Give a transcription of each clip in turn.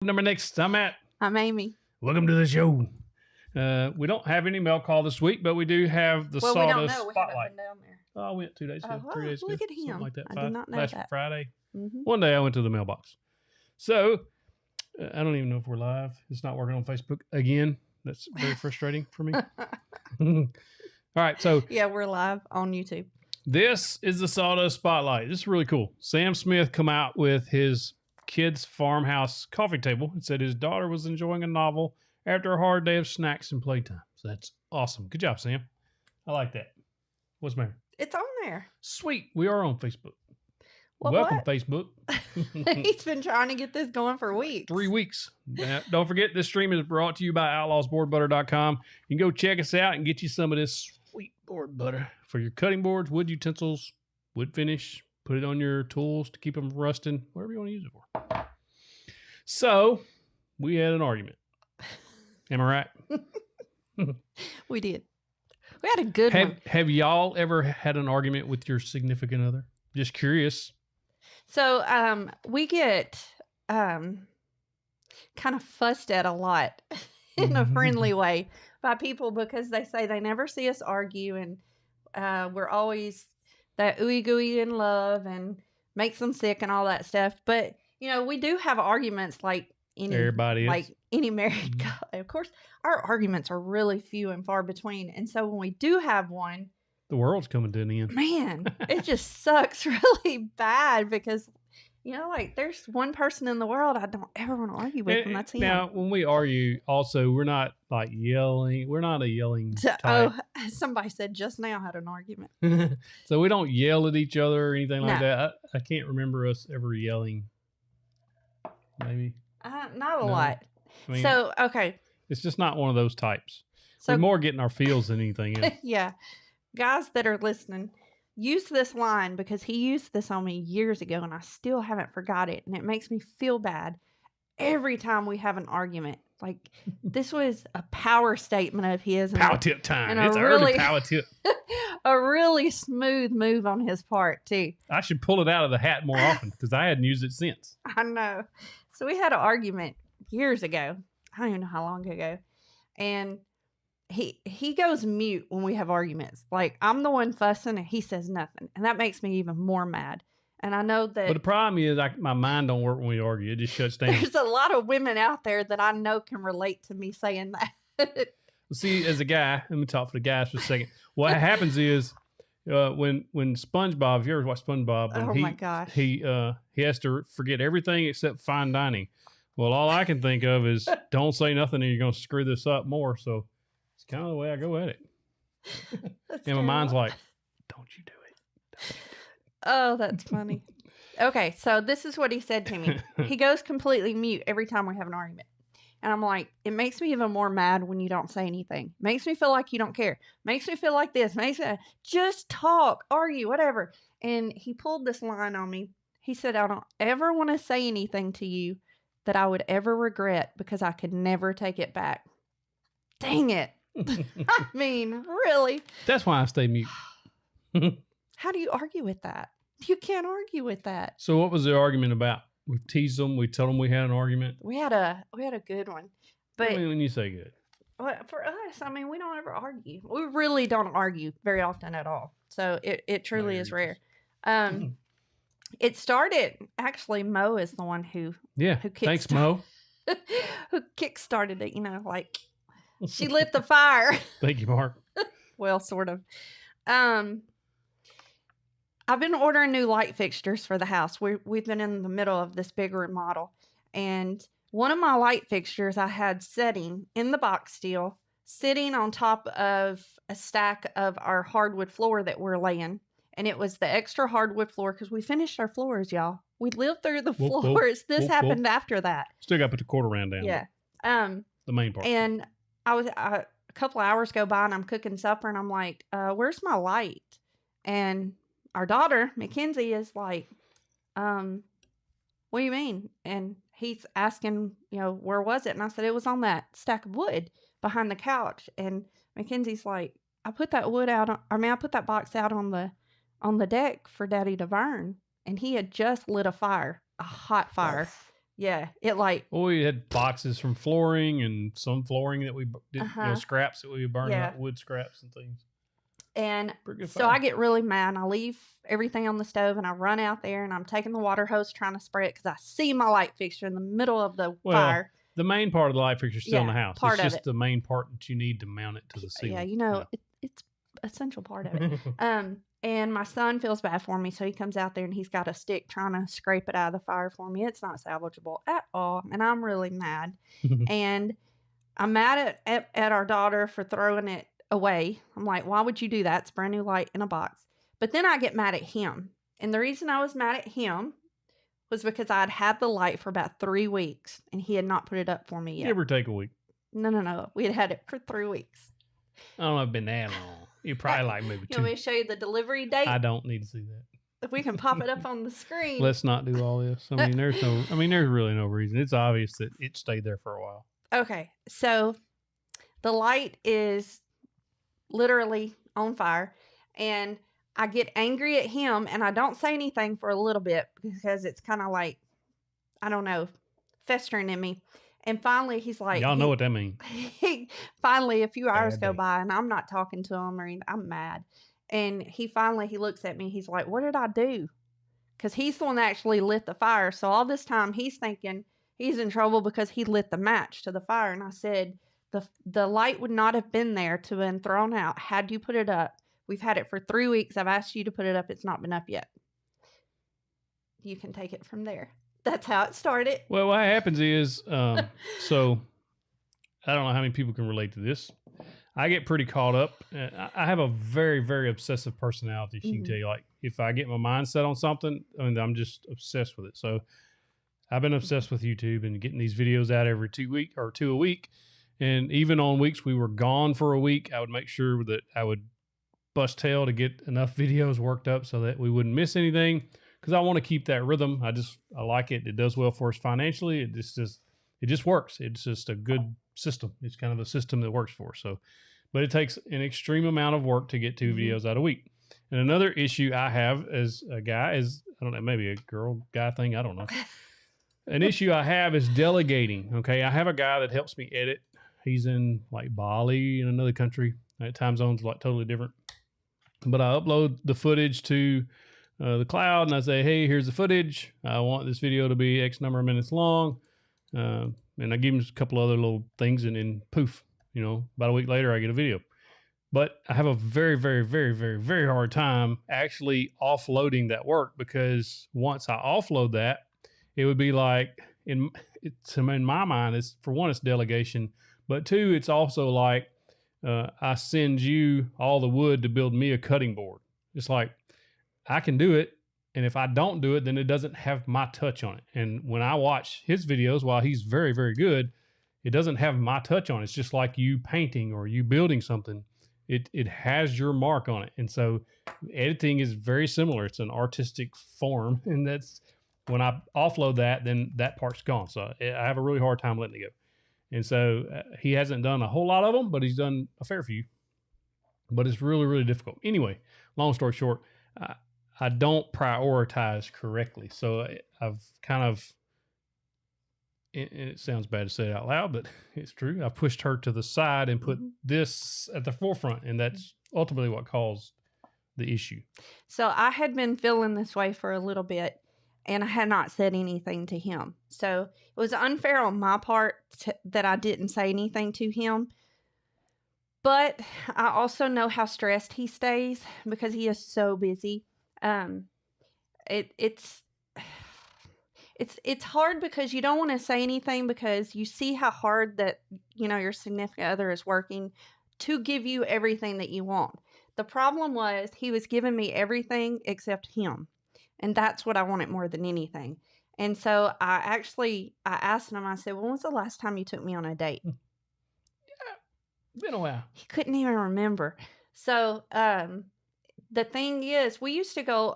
Number next, I'm Matt. I'm Amy. Welcome to the show. We don't have any mail call this week, but we do have the Well, we don't Sawdust know. We Spotlight. haven't been down there. Oh, I went 2 days ago, 3 days ago. Look at him. Something like that. I did not know last that. Friday. Mm-hmm. One day I went to the mailbox. So, I don't even know if we're live. It's not working on Facebook again. That's very frustrating for me. All right, so. Yeah, we're live on YouTube. This is the Sawdust Spotlight. This is really cool. Sam Smith come out with his kids' farmhouse coffee table and said his daughter was enjoying a novel after a hard day of snacks and playtime. So that's awesome. Good job, Sam. I like that. What's the matter? It's on there. Sweet. We are on Facebook. Well, Welcome, what? Facebook. He's been trying to get this going for weeks. 3 weeks. Don't forget, this stream is brought to you by outlawsboardbutter.com. You can go check us out and get you some of this sweet board butter for your cutting boards, wood utensils, wood finish. Put it on your tools to keep them rusting, whatever you want to use it for. So, we had an argument. Am I right? We did. We had a good one. Have y'all ever had an argument with your significant other? Just curious. So, we get kind of fussed at a lot in a friendly way by people because they say they never see us argue, and we're always that ooey gooey in love and makes them sick and all that stuff. But, you know, we do have arguments like any married couple. Of course, our arguments are really few and far between. And so when we do have one, the world's coming to an end. Man, it just sucks really bad because, you know, like there's one person in the world I don't ever want to argue with, and that's him. Now, when we argue, also, we're not like yelling. We're not a yelling type. Oh, somebody said just now had an argument. So we don't yell at each other or anything like that. I can't remember us ever yelling. Maybe. Not a lot. I mean, so, okay. It's just not one of those types. So, we're more getting our feels than anything else. Yeah. Guys that are listening, use this line because he used this on me years ago and I still haven't forgot it. And it makes me feel bad every time we have an argument. Like, this was a power statement of his. Power tip time. And it's early power tip. A really smooth move on his part, too. I should pull it out of the hat more often because I hadn't used it since. I know. So we had an argument years ago. I don't even know how long ago. And he goes mute when we have arguments. Like, I'm the one fussing and he says nothing. And that makes me even more mad. And I know that... But the problem is my mind don't work when we argue. It just shuts down. There's a lot of women out there that I know can relate to me saying that. See, as a guy, let me talk for the guys for a second. What happens is when SpongeBob, if you ever watch SpongeBob, my gosh. he has to forget everything except fine dining. Well, all I can think of is don't say nothing and you're going to screw this up more. So it's kind of the way I go at it. And my mind's like, don't you do it. Oh, that's funny. Okay, so this is what he said to me. He goes completely mute every time we have an argument. And I'm like, it makes me even more mad when you don't say anything. Makes me feel like you don't care. Makes me feel like this. Makes me just talk, argue, whatever. And he pulled this line on me. He said, I don't ever want to say anything to you that I would ever regret because I could never take it back. Dang it. I mean, really? That's why I stay mute. How do you argue with that? You can't argue with that. So what was the argument about? We teased them. We told them we had an argument. We had a good one. But I mean, when you say good. Well, for us, I mean, we don't ever argue. We really don't argue very often at all. So it truly is rare. It started, actually, Mo is the one who thanks, Mo. who kick-started it, you know, like she lit the fire. Thank you, Mark. Well, sort of. I've been ordering new light fixtures for the house. We've been in the middle of this big remodel. And one of my light fixtures I had sitting in the box steel, sitting on top of a stack of our hardwood floor that we're laying. And it was the extra hardwood floor because we finished our floors, y'all. We lived through the floors. This happened after that. Still got to put the quarter round down. Yeah. The main part. And a couple of hours go by and I'm cooking supper and I'm like, where's my light? And our daughter, Mackenzie, is like, what do you mean? And he's asking, you know, where was it? And I said, it was on that stack of wood behind the couch. And Mackenzie's like, I put that box out on the deck for Daddy to burn. And he had just lit a fire, a hot fire, Yeah, it like Well, we had boxes from flooring and some flooring that we did, scraps that we would burn out, wood scraps and things. And so I get really mad and I leave everything on the stove and I run out there and I'm taking the water hose trying to spray it because I see my light fixture in the middle of the fire. The main part of the light fixture is still in the house. It's just the main part that you need to mount it to the ceiling. Yeah, it's essential part of it. And my son feels bad for me, so he comes out there and he's got a stick trying to scrape it out of the fire for me. It's not salvageable at all, and I'm really mad. And I'm mad at our daughter for throwing it away. I'm like, why would you do that? It's brand new light in a box. But then I get mad at him. And the reason I was mad at him was because I'd had the light for about 3 weeks and he had not put it up for me yet. Give or take a week. No. We had it for 3 weeks. I don't know if it's been that long. You probably like maybe 2. You want me to show you the delivery date? I don't need to see that. If we can pop it up on the screen. Let's not do all this. I mean, there's really no reason. It's obvious that it stayed there for a while. Okay. So the light is literally on fire and I get angry at him and I don't say anything for a little bit because it's kind of like, I don't know, festering in me. And finally he's like, y'all know what that means. Finally, a few hours go by and I'm not talking to him or anything. I'm mad. And he looks at me. He's like, what did I do? Because he's the one that actually lit the fire. So all this time he's thinking he's in trouble because he lit the match to the fire. And I said, the light would not have been there to have been thrown out had you put it up. We've had it for 3 weeks. I've asked you to put it up. It's not been up yet. You can take it from there. That's how it started. Well, what happens is, so I don't know how many people can relate to this. I get pretty caught up. I have a very, very obsessive personality. She can tell you, like, if I get my mind set on something, I mean, I'm just obsessed with it. So I've been obsessed with YouTube and getting these videos out every 2 a week. And even on weeks we were gone for a week, I would make sure that I would bust tail to get enough videos worked up so that we wouldn't miss anything. Because I want to keep that rhythm. I like it. It does well for us financially. It just works. It's just a good system. It's kind of a system that works for us. So, but it takes an extreme amount of work to get 2 videos out a week. And another issue I have as a guy is, I don't know, maybe a guy thing. I don't know. An issue I have is delegating. Okay. I have a guy that helps me edit. He's in like Bali in another country. Time zone's like totally different. But I upload the footage to the cloud and I say, hey, here's the footage. I want this video to be X number of minutes long. And I give him a couple other little things and then poof, about a week later I get a video. But I have a very, very, very, very, very hard time actually offloading that work because once I offload that, it would be like, in my mind, it's for one, it's delegation, but two, it's also like I send you all the wood to build me a cutting board. It's like, I can do it. And if I don't do it, then it doesn't have my touch on it. And when I watch his videos, while he's very, very good, it doesn't have my touch on it. It's just like you painting or you building something. It has your mark on it. And so editing is very similar. It's an artistic form. And that's when I offload that, then that part's gone. So I have a really hard time letting it go. And so he hasn't done a whole lot of them, but he's done a fair few. But it's really, really difficult. Anyway, long story short, I don't prioritize correctly. So I've kind of, and it sounds bad to say it out loud, but it's true. I pushed her to the side and put this at the forefront. And that's ultimately what caused the issue. So I had been feeling this way for a little bit and I had not said anything to him. So it was unfair on my part that I didn't say anything to him. But I also know how stressed he stays because he is so busy. It's hard because you don't want to say anything because you see how hard that, your significant other is working to give you everything that you want. The problem was he was giving me everything except him. And that's what I wanted more than anything. And so I asked him, I said, when was the last time you took me on a date? Been a while. He couldn't even remember. So, the thing is, we used to go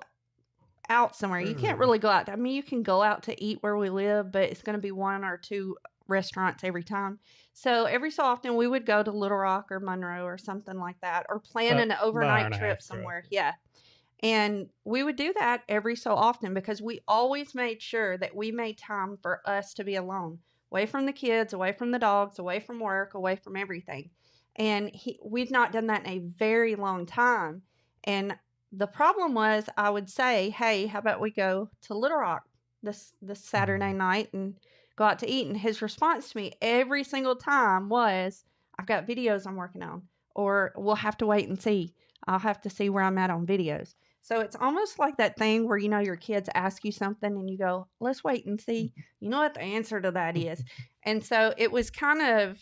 out somewhere. You can't really go out. I mean, you can go out to eat where we live, but it's going to be 1 or 2 restaurants every time. So every so often we would go to Little Rock or Monroe or something like that, or plan an overnight trip somewhere. Yeah. And we would do that every so often because we always made sure that we made time for us to be alone, away from the kids, away from the dogs, away from work, away from everything. And we've not done that in a very long time. And the problem was, I would say, hey, how about we go to Little Rock this Saturday night and go out to eat? And his response to me every single time was, I've got videos I'm working on, or we'll have to wait and see. I'll have to see where I'm at on videos. So it's almost like that thing where, your kids ask you something and you go, let's wait and see. You know what the answer to that is. And so it was kind of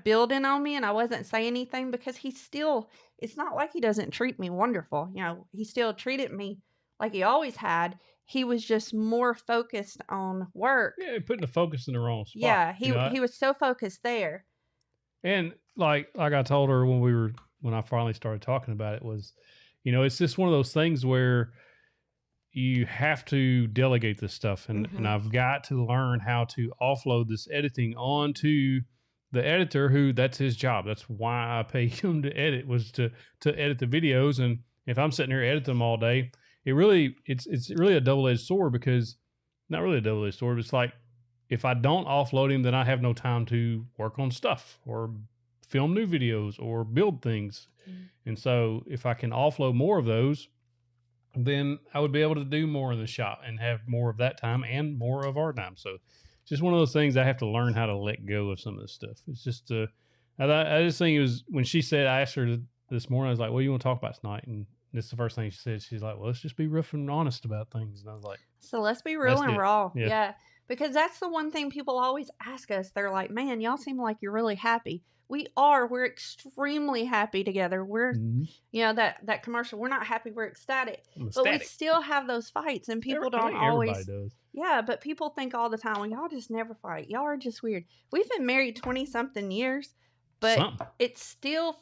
building on me, and I wasn't saying anything because it's not like he doesn't treat me wonderful. He still treated me like he always had. He was just more focused on work. Yeah, putting the focus in the wrong spot. Yeah, he was so focused there. And like I told her when I finally started talking about it was, it's just one of those things where you have to delegate this stuff. And I've got to learn how to offload this editing onto the editor that's his job. That's why I pay him to edit, was to edit the videos. And if I'm sitting here editing them all day, it's really a double-edged sword, because not really a double-edged sword. But it's like, if I don't offload him, then I have no time to work on stuff or film new videos or build things. And so if I can offload more of those, then I would be able to do more in the shop and have more of that time and more of our time. So it's just one of those things I have to learn how to let go of some of this stuff. It's just, I just think it was, when she said, I asked her this morning, I was like, what do you want to talk about tonight? And this is the first thing she said. She's like, well, let's just be rough and honest about things. And I was like, so let's be real and raw. Yeah. Because that's the one thing people always ask us. They're like, man, y'all seem like you're really happy. We are. We're extremely happy together. We're, that commercial, we're not happy, we're ecstatic. But we still have those fights, and people don't always. Everybody does. Yeah, but people think all the time, well, y'all just never fight. Y'all are just weird. We've been married 20-something years, but it still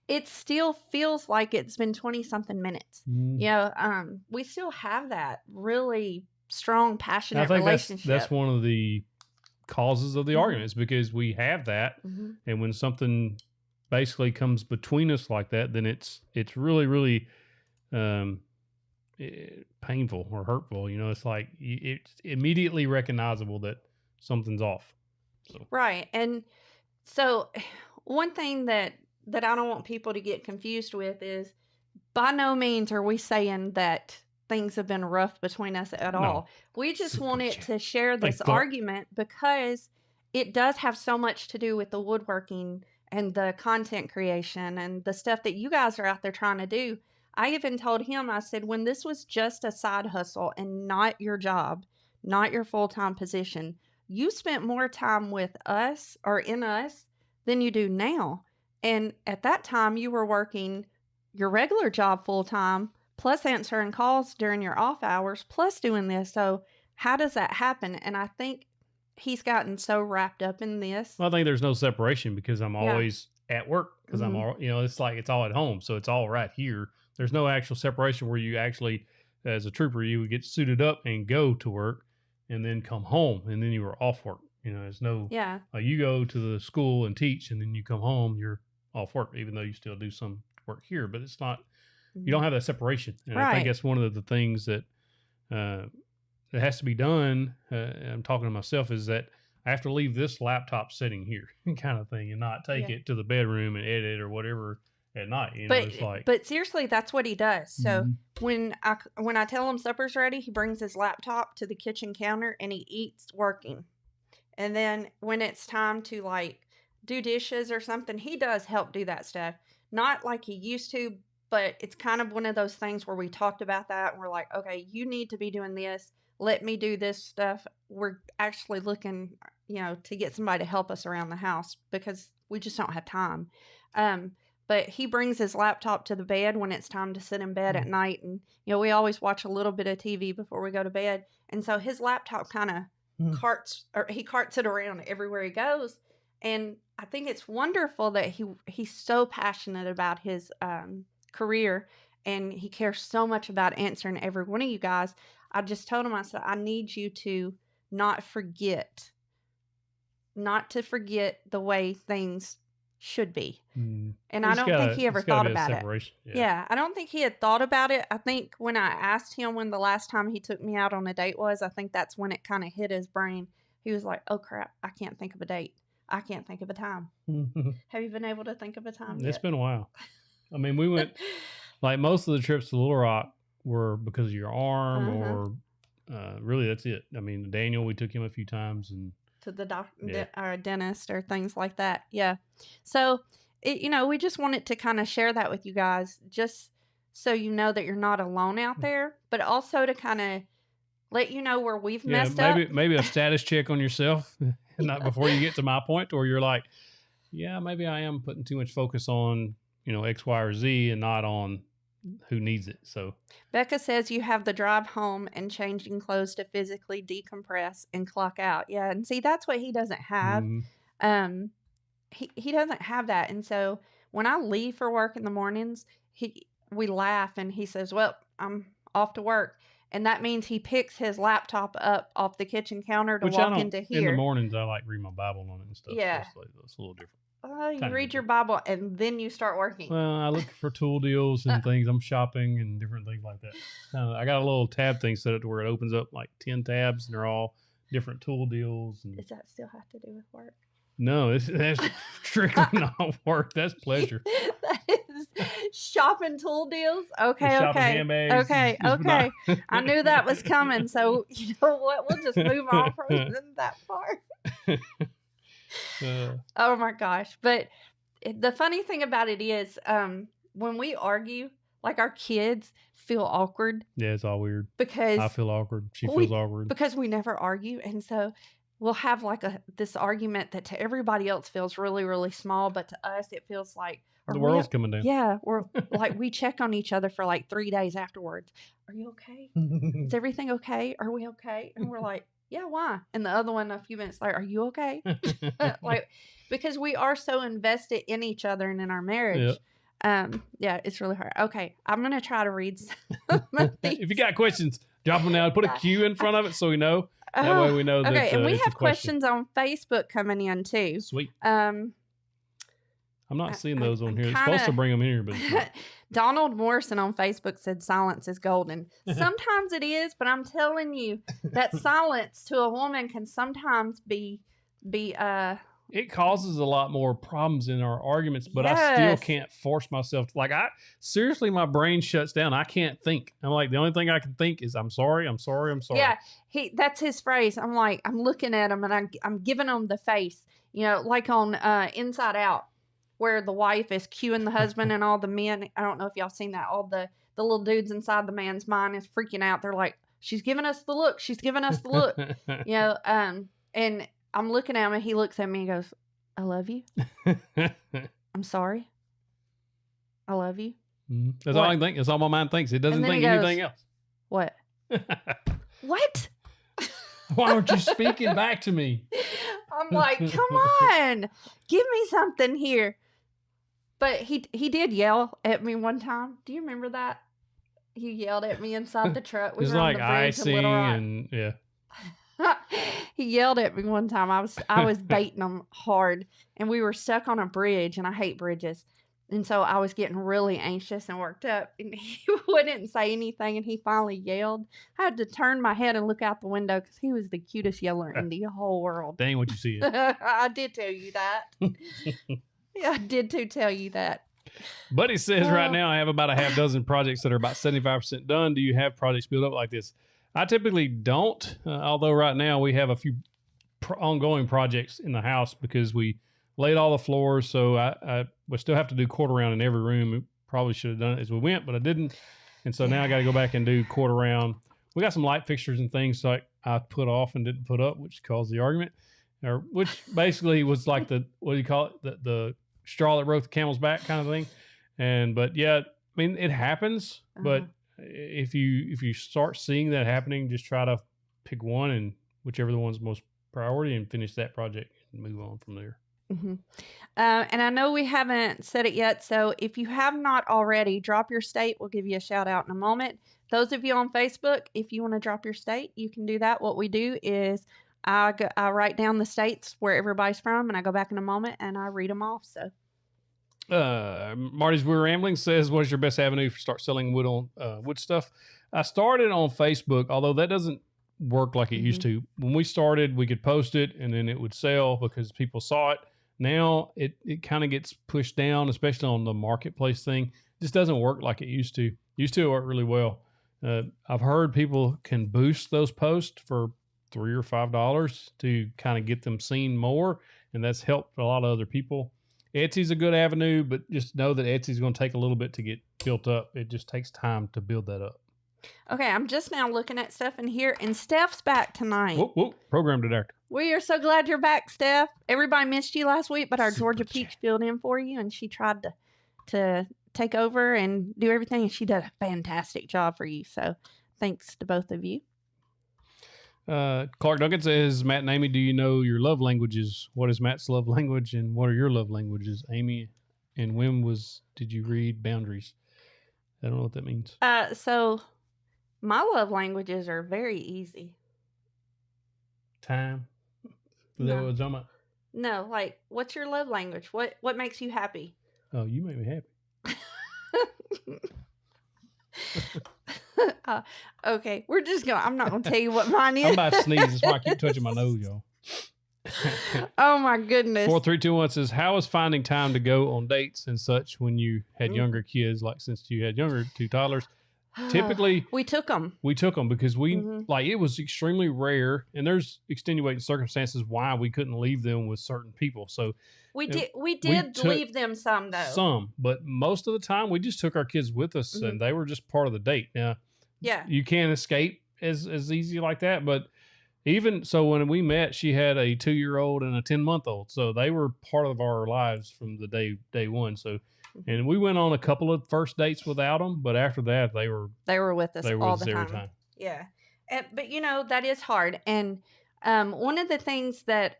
it still feels like it's been 20-something minutes. We still have that really strong, passionate relationship. That's one of the causes of the arguments, because we have that, and when something basically comes between us like that, then it's really, really painful or hurtful. It's like it's immediately recognizable that something's off. So. Right. And so one thing that I don't want people to get confused with is, by no means are we saying that things have been rough between us at all. We just wanted to share this argument because it does have so much to do with the woodworking and the content creation and the stuff that you guys are out there trying to do. I even told him, I said, when this was just a side hustle and not your job, not your full-time position, you spent more time with us or in us than you do now. And at that time, you were working your regular job full-time, plus answering calls during your off hours, plus doing this. So how does that happen? And I think he's gotten so wrapped up in this. Well, I think there's no separation because I'm always at work, because I'm all, it's like it's all at home. So it's all right here. There's no actual separation where you actually, as a trooper, you would get suited up and go to work and then come home and then you were off work. There's no, you go to the school and teach and then you come home, you're off work, even though you still do some work here, but it's not, you don't have that separation. And I think that's one of the things that that has to be done. I'm talking to myself, is that I have to leave this laptop sitting here kind of thing and not take it to the bedroom and edit or whatever at night. It's like, but seriously, that's what he does. So when I tell him supper's ready, he brings his laptop to the kitchen counter and he eats working. And then when it's time to like do dishes or something, he does help do that stuff. Not like he used to, but it's kind of one of those things where we talked about that and we're like, okay, you need to be doing this. Let me do this stuff. We're actually looking, to get somebody to help us around the house because we just don't have time. But he brings his laptop to the bed when it's time to sit in bed at night. And, we always watch a little bit of TV before we go to bed. And so his laptop kind of carts it around everywhere he goes. And I think it's wonderful that he's so passionate about his career, and he cares so much about answering every one of you guys. I just told him, I said, I need you to not to forget the way things should be. Mm. And I don't think he ever thought about it. Yeah. I don't think he had thought about it. I think when I asked him when the last time he took me out on a date was, I think that's when it kind of hit his brain. He was like, oh crap, I can't think of a date. I can't think of a time. Have you been able to think of a time yet? It's been a while. I mean, we went, like most of the trips to Little Rock were because of your arm or really that's it. I mean, Daniel, we took him a few times and to the doctor or a dentist or things like that. Yeah. So, we just wanted to kind of share that with you guys just so you know that you're not alone out there, but also to kind of let you know where we've messed up. Maybe a status check on yourself, not before you get to my point where you're like, yeah, maybe I am putting too much focus on, X, Y, or Z and not on who needs it. So Becca says you have the drive home and changing clothes to physically decompress and clock out. Yeah, and see that's what he doesn't have. He doesn't have that, and so when I leave for work in the mornings, we laugh and he says, "Well, I'm off to work," and that means he picks his laptop up off the kitchen counter to walk into here. In the mornings, I like read my Bible on it and stuff. Yeah, so it's a little different. You read your Bible and then you start working. Well, I look for tool deals and things. I'm shopping and different things like that. I got a little tab thing set up to where it opens up like 10 tabs and they're all different tool deals. And does that still have to do with work? No, that's strictly not work. That's pleasure. That is shopping tool deals. Okay. Handbags. Okay. I knew that was coming. So you know what? We'll just move on from that part. Oh my gosh. But the funny thing about it is when we argue, like our kids feel awkward. Yeah, it's all weird. Because I feel awkward. She feels awkward. Because we never argue. And so we'll have like this argument that to everybody else feels really, really small. But to us, it feels like the world's coming down. Yeah. We're like, we check on each other for like 3 days afterwards. Are you okay? Is everything okay? Are we okay? And we're like, yeah, why? And the other one, a few minutes later, are you okay? Like, because we are so invested in each other and in our marriage. Yeah, it's really hard. Okay, I'm going to try to read some of these. If you got questions, drop them down. Put a Q in front of it so we know. That way we know that okay, and we have questions on Facebook coming in too. Sweet. I'm not seeing those on here. It's supposed to bring them in here, but it's not. Donald Morrison on Facebook said silence is golden. Sometimes it is, but I'm telling you that silence to a woman can sometimes be it causes a lot more problems in our arguments, but I still can't force myself. Seriously, my brain shuts down. I can't think. I'm like, the only thing I can think is I'm sorry. Yeah. That's his phrase. I'm like, I'm looking at him and I'm giving him the face, like on Inside Out, where the wife is cueing the husband and all the men. I don't know if y'all seen that. All the little dudes inside the man's mind is freaking out. They're like, she's giving us the look. She's giving us the look. And I'm looking at him and he looks at me and goes, I love you. I'm sorry. I love you. That's all I think. That's all my mind thinks. It doesn't think anything else. What? What? Why aren't you speaking back to me? I'm like, come on, give me something here. But he did yell at me one time. Do you remember that? He yelled at me inside the truck. We were on the bridge to Little Rock. And yeah. He yelled at me one time. I was baiting him hard, and we were stuck on a bridge, and I hate bridges. And so I was getting really anxious and worked up, and he wouldn't say anything, and he finally yelled. I had to turn my head and look out the window because he was the cutest yeller in the whole world. Dang what you see. I did tell you that. Yeah, I did tell you that. Buddy says right now I have about a half dozen projects that are about 75% done. Do you have projects built up like this? I typically don't, although right now we have a few ongoing projects in the house because we laid all the floors, so I still have to do quarter round in every room. We probably should have done it as we went, but I didn't. And so now I got to go back and do quarter round. We got some light fixtures and things like I put off and didn't put up, which caused the argument, which basically was like the straw that broke the camel's back kind of thing. But yeah, I mean, it happens, but if you start seeing that happening, just try to pick one and whichever the one's most priority and finish that project and move on from there. Mm-hmm. And I know we haven't said it yet, so if you have not already, drop your state. We'll give you a shout out in a moment. Those of you on Facebook, if you want to drop your state, you can do that. What we do is I write down the states where everybody's from, and I go back in a moment and I read them off. So Marty's We're Rambling says, what is your best avenue for start selling wood on wood stuff? I started on Facebook, although that doesn't work like it used to. When we started, we could post it and then it would sell because people saw it. Now it kind of gets pushed down, especially on the marketplace thing. It just doesn't work like it used to. Used to work really well. I've heard people can boost those posts for $3 or $5 to kind of get them seen more, and that's helped a lot of other people. Etsy's a good avenue, but just know that Etsy's going to take a little bit to get built up. It just takes time to build that up. Okay, I'm just now looking at stuff in here, and Steph's back tonight. Whoop, whoop. Program director. We are so glad you're back, Steph. Everybody missed you last week, but our Georgia Peach filled in for you, and she tried to take over and do everything, and she did a fantastic job for you. So thanks to both of you. Clark Duncan says, Matt and Amy, do you know your love languages? What is Matt's love language, and what are your love languages, Amy? And when did you read Boundaries? I don't know what that means. So my love languages are very easy. Time? Is that what it's talking about? No, like, what's your love language? What makes you happy? Oh, you make me happy. Okay, I'm not going to tell you what mine is. I'm about to sneeze. That's why I keep touching my nose, y'all. Oh, my goodness. 4321 says, how is finding time to go on dates and such when you had younger kids, like since you had younger two toddlers? Typically, we took them because it was extremely rare, and there's extenuating circumstances why we couldn't leave them with certain people. So we did leave them some, though. But most of the time we just took our kids with us, and they were just part of the date. Now, you can't escape as easy like that, but even so, when we met, she had a 2-year-old and a 10-month-old, so they were part of our lives from the day one. So. And we went on a couple of first dates without them, but after that, they were with us all the time. Yeah, but that is hard. And one of the things that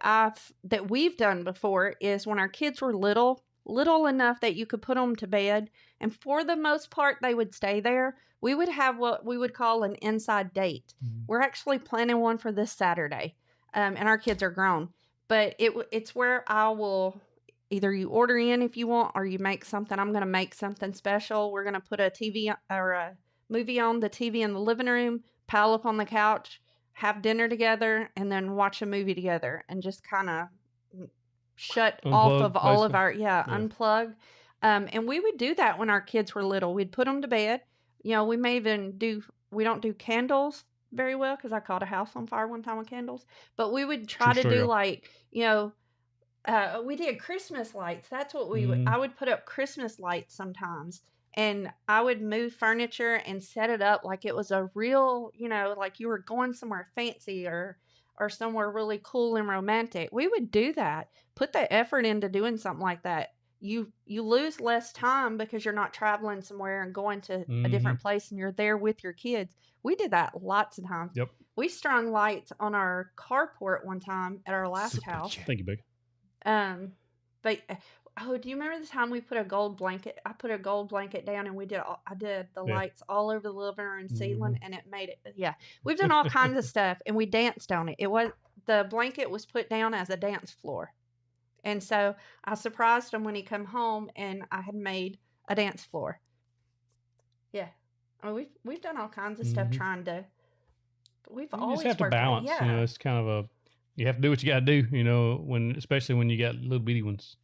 we've done before is when our kids were little enough that you could put them to bed, and for the most part they would stay there. We would have what we would call an inside date. We're actually planning one for this Saturday, and our kids are grown, but it's where I will. Either you order in if you want, or you make something. I'm going to make something special. We're going to put a TV or a movie on the TV in the living room, pile up on the couch, have dinner together, and then watch a movie together and just kind of shut off of all of our, unplug. And we would do that when our kids were little. We'd put them to bed. We may even we don't do candles very well because I caught a house on fire one time with candles, but we would try to do we did Christmas lights. That's what I would put up Christmas lights sometimes, and I would move furniture and set it up like it was a real, like you were going somewhere fancy or somewhere really cool and romantic. We would do that. Put the effort into doing something like that. You lose less time because you're not traveling somewhere and going to a different place, and you're there with your kids. We did that lots of times. Yep. We strung lights on our carport one time at our last house. Thank you, Big. But do you remember the time we put a gold blanket? I put a gold blanket down, and I did the lights all over the living room ceiling, and it made it. Yeah, we've done all kinds of stuff, and we danced on it. The blanket was put down as a dance floor, and so I surprised him when he come home, and I had made a dance floor. Yeah, I mean, we've done all kinds of stuff trying to. We've always just have to balance. Yeah. It's kind of you have to do what you got to do, especially when you got little bitty ones.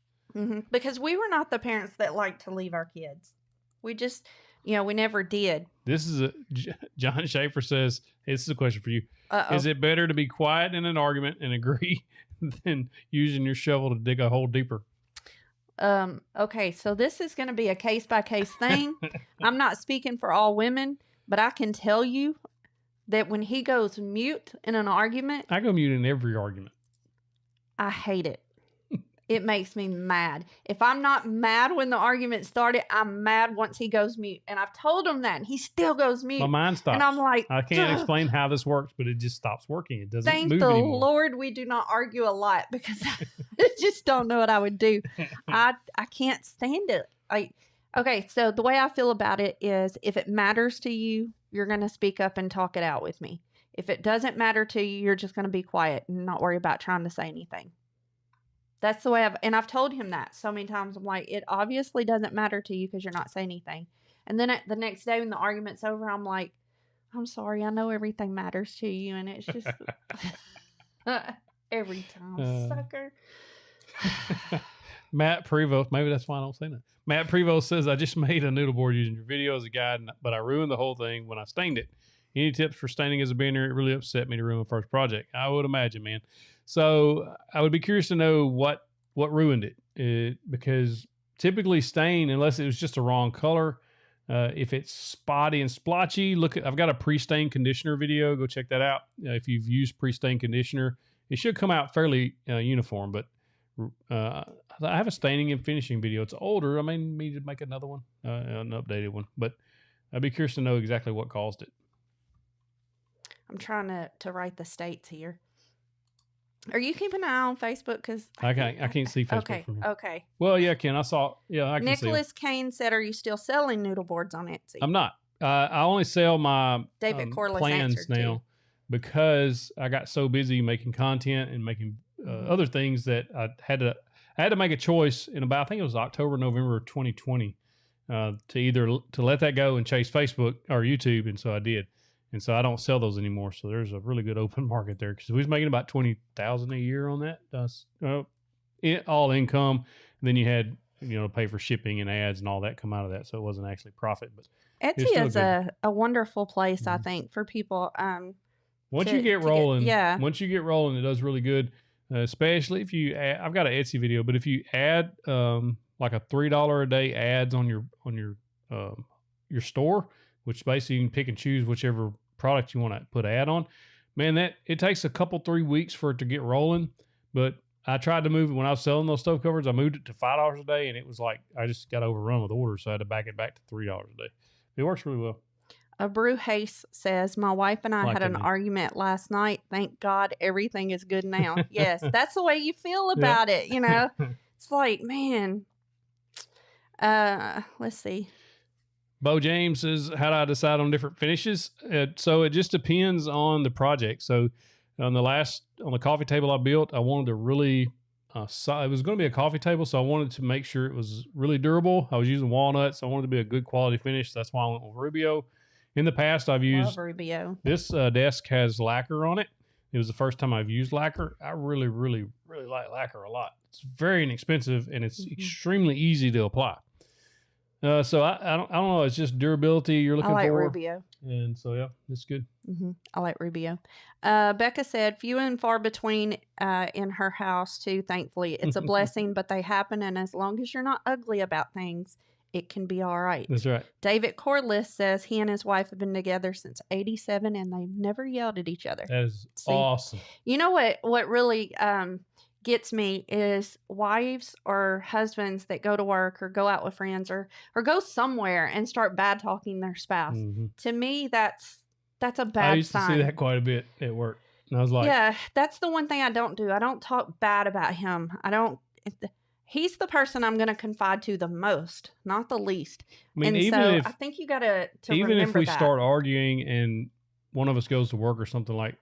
Because we were not the parents that like to leave our kids. We just, we never did. This is John Schaefer says, this is a question for you. Is it better to be quiet in an argument and agree than using your shovel to dig a hole deeper? Okay, so this is going to be a case-by-case thing. I'm not speaking for all women, but I can tell you that when he goes mute in an argument... I go mute in every argument. I hate it. It makes me mad. If I'm not mad when the argument started, I'm mad once he goes mute. And I've told him that, and he still goes mute. My mind stops. And I'm like... I can't explain how this works, but it just stops working. It doesn't move anymore. Thank the Lord we do not argue a lot, because I just don't know what I would do. I can't stand it. Okay, so the way I feel about it is, if it matters to you, you're going to speak up and talk it out with me. If it doesn't matter to you, you're just going to be quiet and not worry about trying to say anything. That's the way I've told him that so many times. I'm like, it obviously doesn't matter to you because you're not saying anything. And then the next day when the argument's over, I'm like, I'm sorry, I know everything matters to you. And it's just every time, sucker. Matt Prevost, maybe that's why I don't say that. Matt Prevost says, I just made a noodle board using your video as a guide, but I ruined the whole thing when I stained it. Any tips for staining as a beginner? It really upset me to ruin my first project. I would imagine, man. So I would be curious to know what ruined it, because typically stain, unless it was just a wrong color, if it's spotty and splotchy, I've got a pre-stain conditioner video. Go check that out. If you've used pre-stain conditioner, it should come out fairly uniform, but I have a staining and finishing video. It's older. I may need to make another one, an updated one, but I'd be curious to know exactly what caused it. I'm trying to write the states here. Are you keeping an eye on Facebook? Because I can't see Facebook from here. Okay. Well, yeah, Ken, I can Nicholas see Kane said, "Are you still selling noodle boards on Etsy?" I'm not. I only sell my David Corliss plans now too. because I got so busy making content and making other things that I had to make a choice in about, I think it was October, November of 2020, to let that go and chase Facebook or YouTube, and so I did. And so I don't sell those anymore. So there's a really good open market there, because we was making about $20,000 a year on that. All income. And then you had, to pay for shipping and ads and all that come out of that. So it wasn't actually profit. But Etsy is a wonderful place, I think, for people. Once you get rolling, it does really good. Especially if you add, I've got an Etsy video, but if you add like a $3 a day ads on your store, which basically you can pick and choose whichever product you want to put an ad on. Man, that it takes a couple, 3 weeks for it to get rolling. But I tried to move it when I was selling those stove covers. I moved it to $5 a day, and it was like I just got overrun with orders, so I had to back it back to $3 a day. It works really well. Brew Hayes says, my wife and I had an argument last night. Thank God everything is good now. Yes, that's the way you feel about it, It's like, man. Let's see. Bo James says, how do I decide on different finishes? So it just depends on the project. So on the coffee table I built, I wanted to really, it was going to be a coffee table, so I wanted to make sure it was really durable. I was using walnut, so I wanted to be a good quality finish. That's why I went with Rubio. In the past, I've used Rubio. This desk has lacquer on it. It was the first time I've used lacquer. I really, really, really like lacquer a lot. It's very inexpensive, and it's extremely easy to apply. So I don't know. It's just durability you're looking for. I like Rubio. And so, yeah, it's good. I like Rubio. Becca said, few and far between in her house, too, thankfully. It's a blessing, but they happen. And as long as you're not ugly about things, it can be all right. That's right. David Corliss says he and his wife have been together since 1987, and they've never yelled at each other. That is awesome. You know what really gets me is wives or husbands that go to work or go out with friends or go somewhere and start bad talking their spouse. To me, that's a bad sign. I used to see that quite a bit at work. And I was like, yeah, that's the one thing I don't do. I don't talk bad about him. He's the person I'm going to confide to the most, not the least. I mean, I think you got to remember even if we that. start arguing and one of us goes to work or something, like,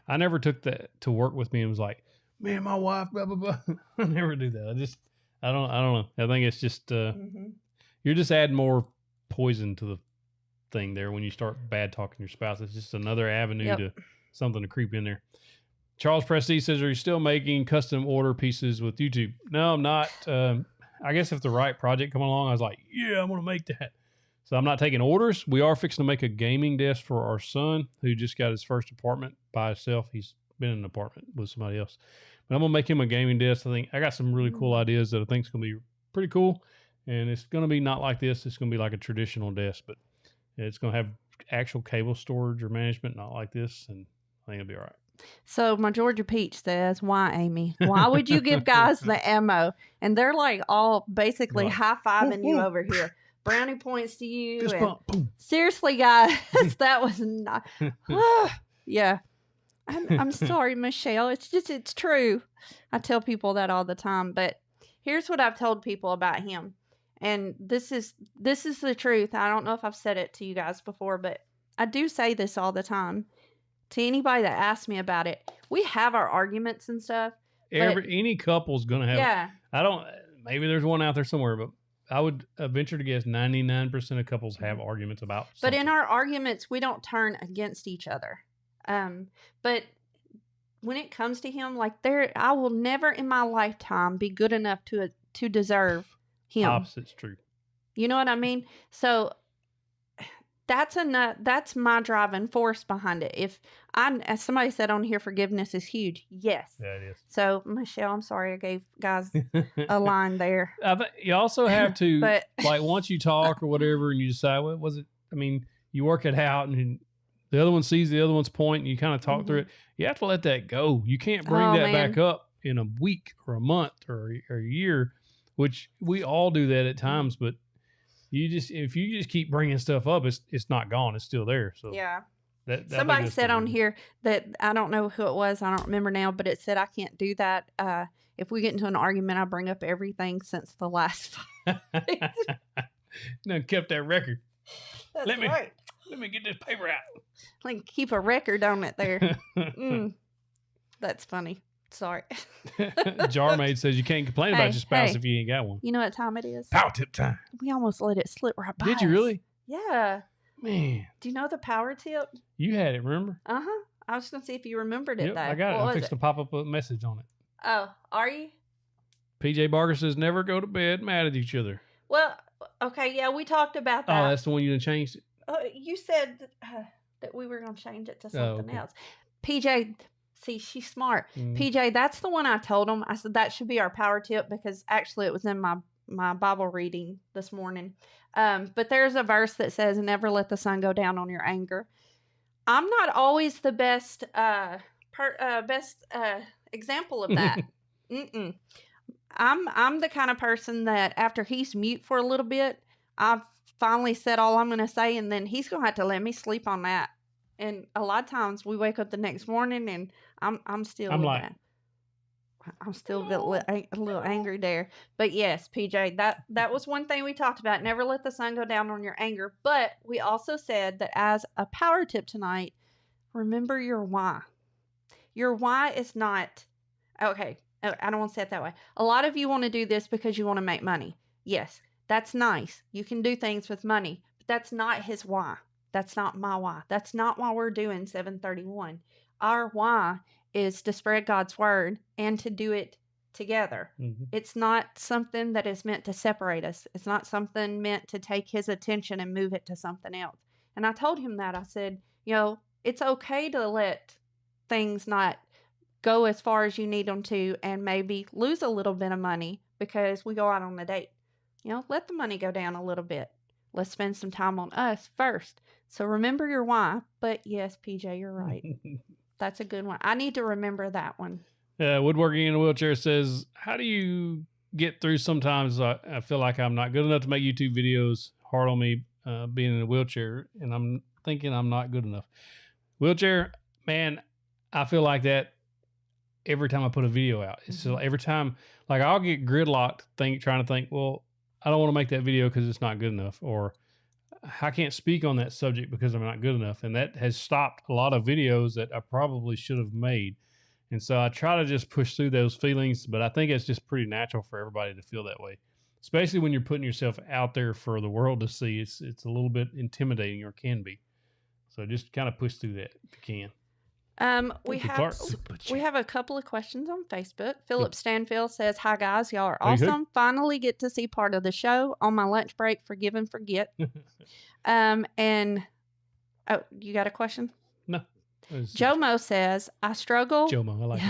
I never took that to work with me and was like, me and my wife, blah, blah, blah. I never do that. I don't know. I think it's just, you're just adding more poison to the thing there when you start bad talking your spouse. It's just another avenue to something to creep in there. Charles Prestige says, are you still making custom order pieces with YouTube? No, I'm not. I guess if the right project come along, I was like, yeah, I'm going to make that. So I'm not taking orders. We are fixing to make a gaming desk for our son who just got his first apartment by himself. He's been in an apartment with somebody else. But I'm going to make him a gaming desk. I think I got some really cool ideas that I think is going to be pretty cool. And it's going to be not like this. It's going to be like a traditional desk, but it's going to have actual cable storage or management, not like this. And I think it'll be all right. So my Georgia Peach says, why, Amy? Why would you give guys the ammo? And they're like all basically high-fiving you over here. Brownie points to you. And seriously, guys, that was not. Yeah. I'm sorry, Michelle. It's true. I tell people that all the time. But here's what I've told people about him. And this is the truth. I don't know if I've said it to you guys before, but I do say this all the time. To anybody that asks me about it, we have our arguments and stuff, Any couple's going to have. Yeah. Maybe there's one out there somewhere, but I would venture to guess 99% of couples have arguments about But something. in our arguments, we don't turn against each other. But when it comes to him, like I will never in my lifetime be good enough to deserve him. Opposite's true. You know what I mean? So that's my driving force behind it. As somebody said on here, forgiveness is huge. Yes. Yeah, it is. So Michelle, I'm sorry I gave guys a line there. I think you also have to, But like, once you talk or whatever, and you decide what was it. I mean, you work it out, and the other one sees the other one's point, and you kind of talk through it. You have to let that go. You can't bring that back up in a week or a month or a year, which we all do that at times. But if you just keep bringing stuff up, it's not gone. It's still there. So yeah. That Somebody said on here that, I don't know who it was, I don't remember now, but it said I can't do that. If we get into an argument, I bring up everything since the last fight. No, kept that record. That's right. Let me get this paper out. Like, keep a record on it there. That's funny. Sorry. Jarmaid says you can't complain about your spouse if you ain't got one. You know what time it is? Power tip time. We almost let it slip right by Did you really? Yeah. Man. Do you know the power tip? You had it, remember? Uh-huh. I was going to see if you remembered it, though. I got it. I'm fixing to pop up a message on it. Oh, are you? PJ Barker says never go to bed mad at each other. Well, okay, yeah, we talked about that. Oh, that's the one you done changed it? You said that we were going to change it to something else. PJ, see, she's smart. PJ, that's the one I told him. I said that should be our power tip because actually it was in my Bible reading this morning. But there's a verse that says, never let the sun go down on your anger. I'm not always the best example of that. I'm the kind of person that after he's mute for a little bit, I've finally said all I'm going to say, and then he's going to have to let me sleep on that. And a lot of times we wake up the next morning and I'm still I'm still a little angry there. But yes, PJ, that was one thing we talked about. Never let the sun go down on your anger. But we also said that as a power tip tonight, remember your why. Your why is not, okay, I don't want to say it that way. A lot of you want to do this because you want to make money. Yes, that's nice. You can do things with money, but that's not his why. That's not my why. That's not why we're doing 731. Our why is to spread God's word and to do it together. It's not something that is meant to separate us. It's not something meant to take his attention and move it to something else. And I told him that. I said, it's okay to let things not go as far as you need them to and maybe lose a little bit of money because we go out on a date. Let the money go down a little bit. Let's spend some time on us first. So remember your why. But yes, PJ, you're right. That's a good one. I need to remember that one. Woodworking in a Wheelchair says, how do you get through sometimes I feel like I'm not good enough to make YouTube videos, hard on me being in a wheelchair, and I'm thinking I'm not good enough. Wheelchair, man, I feel like that every time I put a video out. It's so every time, like I'll get gridlocked trying to think, well, I don't want to make that video because it's not good enough, or I can't speak on that subject because I'm not good enough. And that has stopped a lot of videos that I probably should have made. And so I try to just push through those feelings, but I think it's just pretty natural for everybody to feel that way, especially when you're putting yourself out there for the world to see. It's a little bit intimidating, or can be. So just kind of push through that if you can. We have a couple of questions on Facebook. Philip Stanfield says, hi guys, y'all are awesome. Finally get to see part of the show on my lunch break. Forgive and forget. And you got a question? No. Jomo says, I struggle. Jomo, I like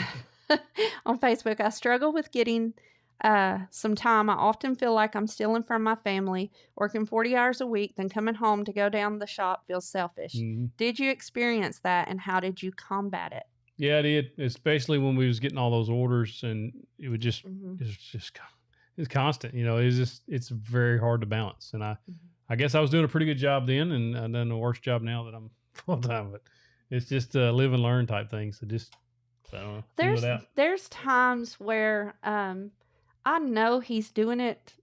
it. On Facebook, I struggle with getting some time. I often feel like I'm stealing from my family, working 40 hours a week, then coming home to go down the shop feels selfish. Did you experience that, and how did you combat it? Yeah, I did, especially when we was getting all those orders, and it would just it's constant. It's very hard to balance, and I guess I was doing a pretty good job then, and I've done a worse job now that I'm full time. But it's just a live and learn type thing. So just there's times where I know he's doing it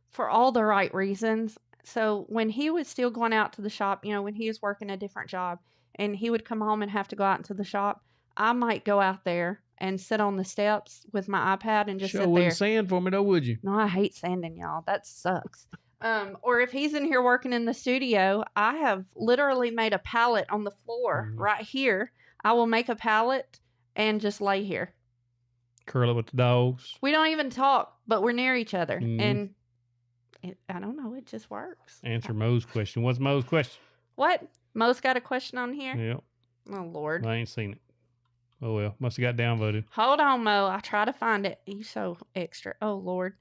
for all the right reasons. So when he was still going out to the shop, when he was working a different job and he would come home and have to go out into the shop, I might go out there and sit on the steps with my iPad and just Sure sit wouldn't there. sand for me though, would you? No, I hate sanding, y'all. That sucks. Or if he's in here working in the studio, I have literally made a pallet on the floor right here. I will make a pallet and just lay here. Curl it with the dogs. We don't even talk, but we're near each other. And I don't know. It just works. Answer Mo's question. What's Mo's question? What? Mo's got a question on here? Yep. Oh, Lord. I ain't seen it. Oh, well. Must have got downvoted. Hold on, Mo. I'll try to find it. You so extra. Oh, Lord.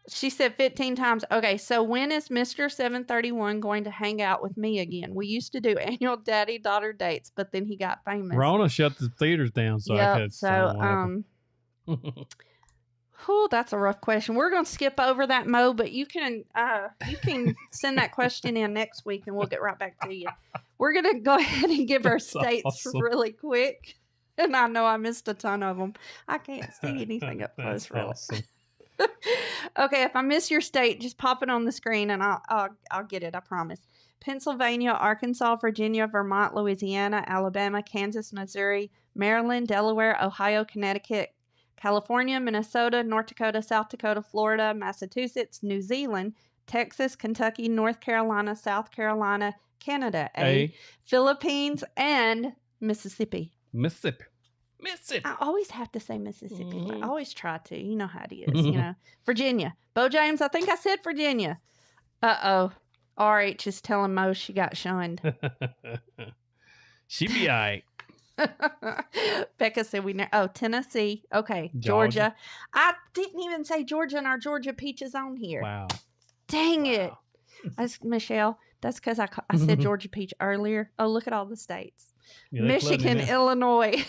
She said 15 times. Okay, so when is Mr. 731 going to hang out with me again? We used to do annual daddy-daughter dates, but then he got famous. Rona shut the theaters down, so I could. Whew, that's a rough question. We're going to skip over that, Mo, but you can send that question in next week, and we'll get right back to you. We're going to go ahead and give our states really quick. And I know I missed a ton of them. I can't see anything up close, really. Awesome. Okay, if I miss your state, just pop it on the screen, and I'll get it, I promise. Pennsylvania, Arkansas, Virginia, Vermont, Louisiana, Alabama, Kansas, Missouri, Maryland, Delaware, Ohio, Connecticut, California, Minnesota, North Dakota, South Dakota, Florida, Massachusetts, New Zealand, Texas, Kentucky, North Carolina, South Carolina, Canada, Philippines, and Mississippi. Mississippi. I always have to say Mississippi. I always try to. You know how it is, Virginia. Bo James, I think I said Virginia. Uh-oh. RH is telling Mo she got shunned. She be all right. Becca said Tennessee. Okay, Georgia. I didn't even say Georgia, and our Georgia peach is on here. Wow. Dang it. That's Michelle. That's because I said Georgia peach earlier. Oh, look at all the states. Yeah, Michigan, Illinois,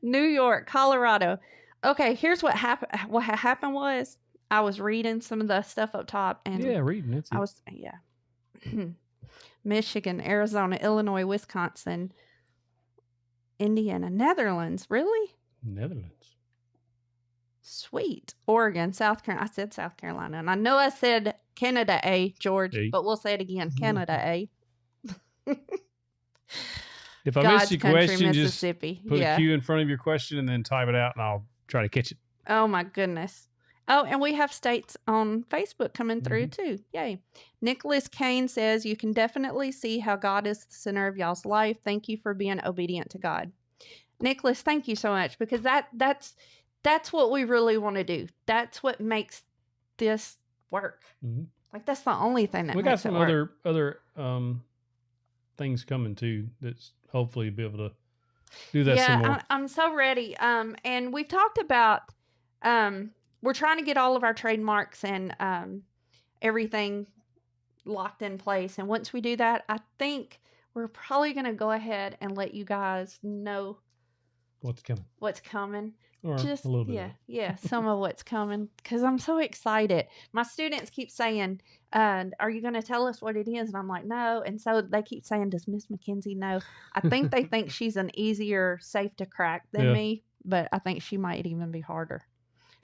New York, Colorado. Okay, here's what happened. What happened was I was reading some of the stuff up top, and reading it. Michigan, Arizona, Illinois, Wisconsin, Indiana, Netherlands. Really? Netherlands. Sweet. Oregon, South Carolina. I said South Carolina, and I know I said Canada, George, but we'll say it again. Canada, If I missed your question, just put a Q in front of your question and then type it out, and I'll try to catch it. Oh, my goodness. Oh, and we have states on Facebook coming through, too. Yay. Nicholas Kane says, you can definitely see how God is the center of y'all's life. Thank you for being obedient to God. Nicholas, thank you so much, because that's what we really want to do. That's what makes this work. Like, that's the only thing that we makes got some other things coming too. That's hopefully be able to do that some more. I'm so ready. And we've talked about we're trying to get all of our trademarks and everything locked in place. And once we do that, I think we're probably going to go ahead and let you guys know what's coming. Or just a little bit. Yeah, some of what's coming, because I'm so excited. My students keep saying, are you going to tell us what it is? And I'm like, no. And so they keep saying, does Miss McKenzie know? I think they think she's an easier safe to crack than me, but I think she might even be harder.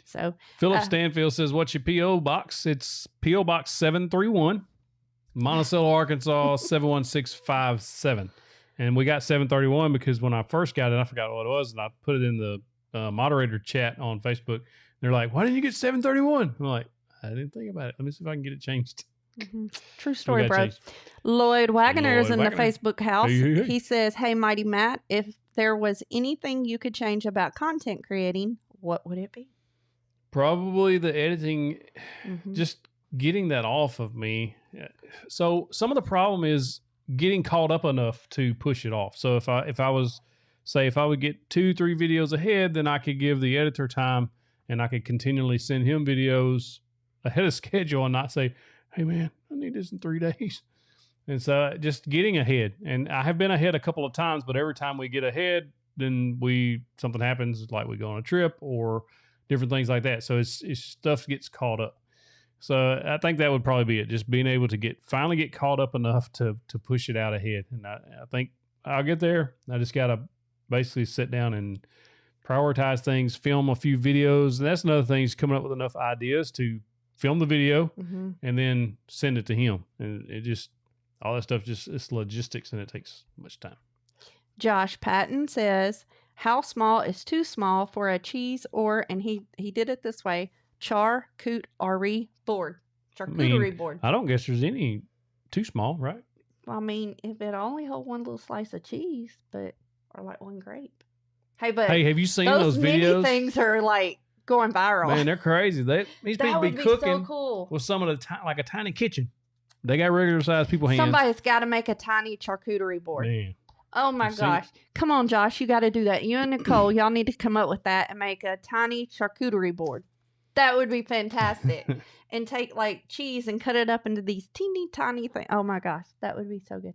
So Philip Stanfield says, what's your P.O. box? It's P.O. Box 731, Monticello, Arkansas, 71657. And we got 731 because when I first got it, I forgot what it was, and I put it in the moderator chat on Facebook. They're like, why didn't you get 731? I'm like, I didn't think about it. Let me see if I can get it changed. True story, bro. Lloyd Wagner is in the Facebook house. Hey. He says, hey, Mighty Matt, if there was anything you could change about content creating, what would it be? Probably the editing, just getting that off of me. So some of the problem is getting caught up enough to push it off. So if I would get 2-3 videos ahead, then I could give the editor time and I could continually send him videos ahead of schedule and not say, hey man, I need this in 3 days. And so just getting ahead. And I have been ahead a couple of times, but every time we get ahead, then something happens, like we go on a trip or different things like that. So it's stuff gets caught up. So I think that would probably be it. Just being able to finally get caught up enough to push it out ahead. And I think I'll get there. I just got to basically sit down and prioritize things, film a few videos. And that's another thing, is coming up with enough ideas to film the video and then send it to him. And it just, all that stuff, it's logistics and it takes much time. Josh Patton says, how small is too small for a cheese or, and he did it this way, charcuterie board. Charcuterie board. I don't guess there's any too small, right? Well, I mean, if it only held one little slice of cheese, or like one grape. Hey, have you seen those mini videos? Things are like going viral. Man, they're crazy. These people be cooking so cool. with some of the like a tiny kitchen. They got regular sized people hands. Somebody's got to make a tiny charcuterie board. Man. Oh my gosh. Come on, Josh. You got to do that. You and Nicole, y'all need to come up with that and make a tiny charcuterie board. That would be fantastic. And take like cheese and cut it up into these teeny tiny things. Oh my gosh. That would be so good.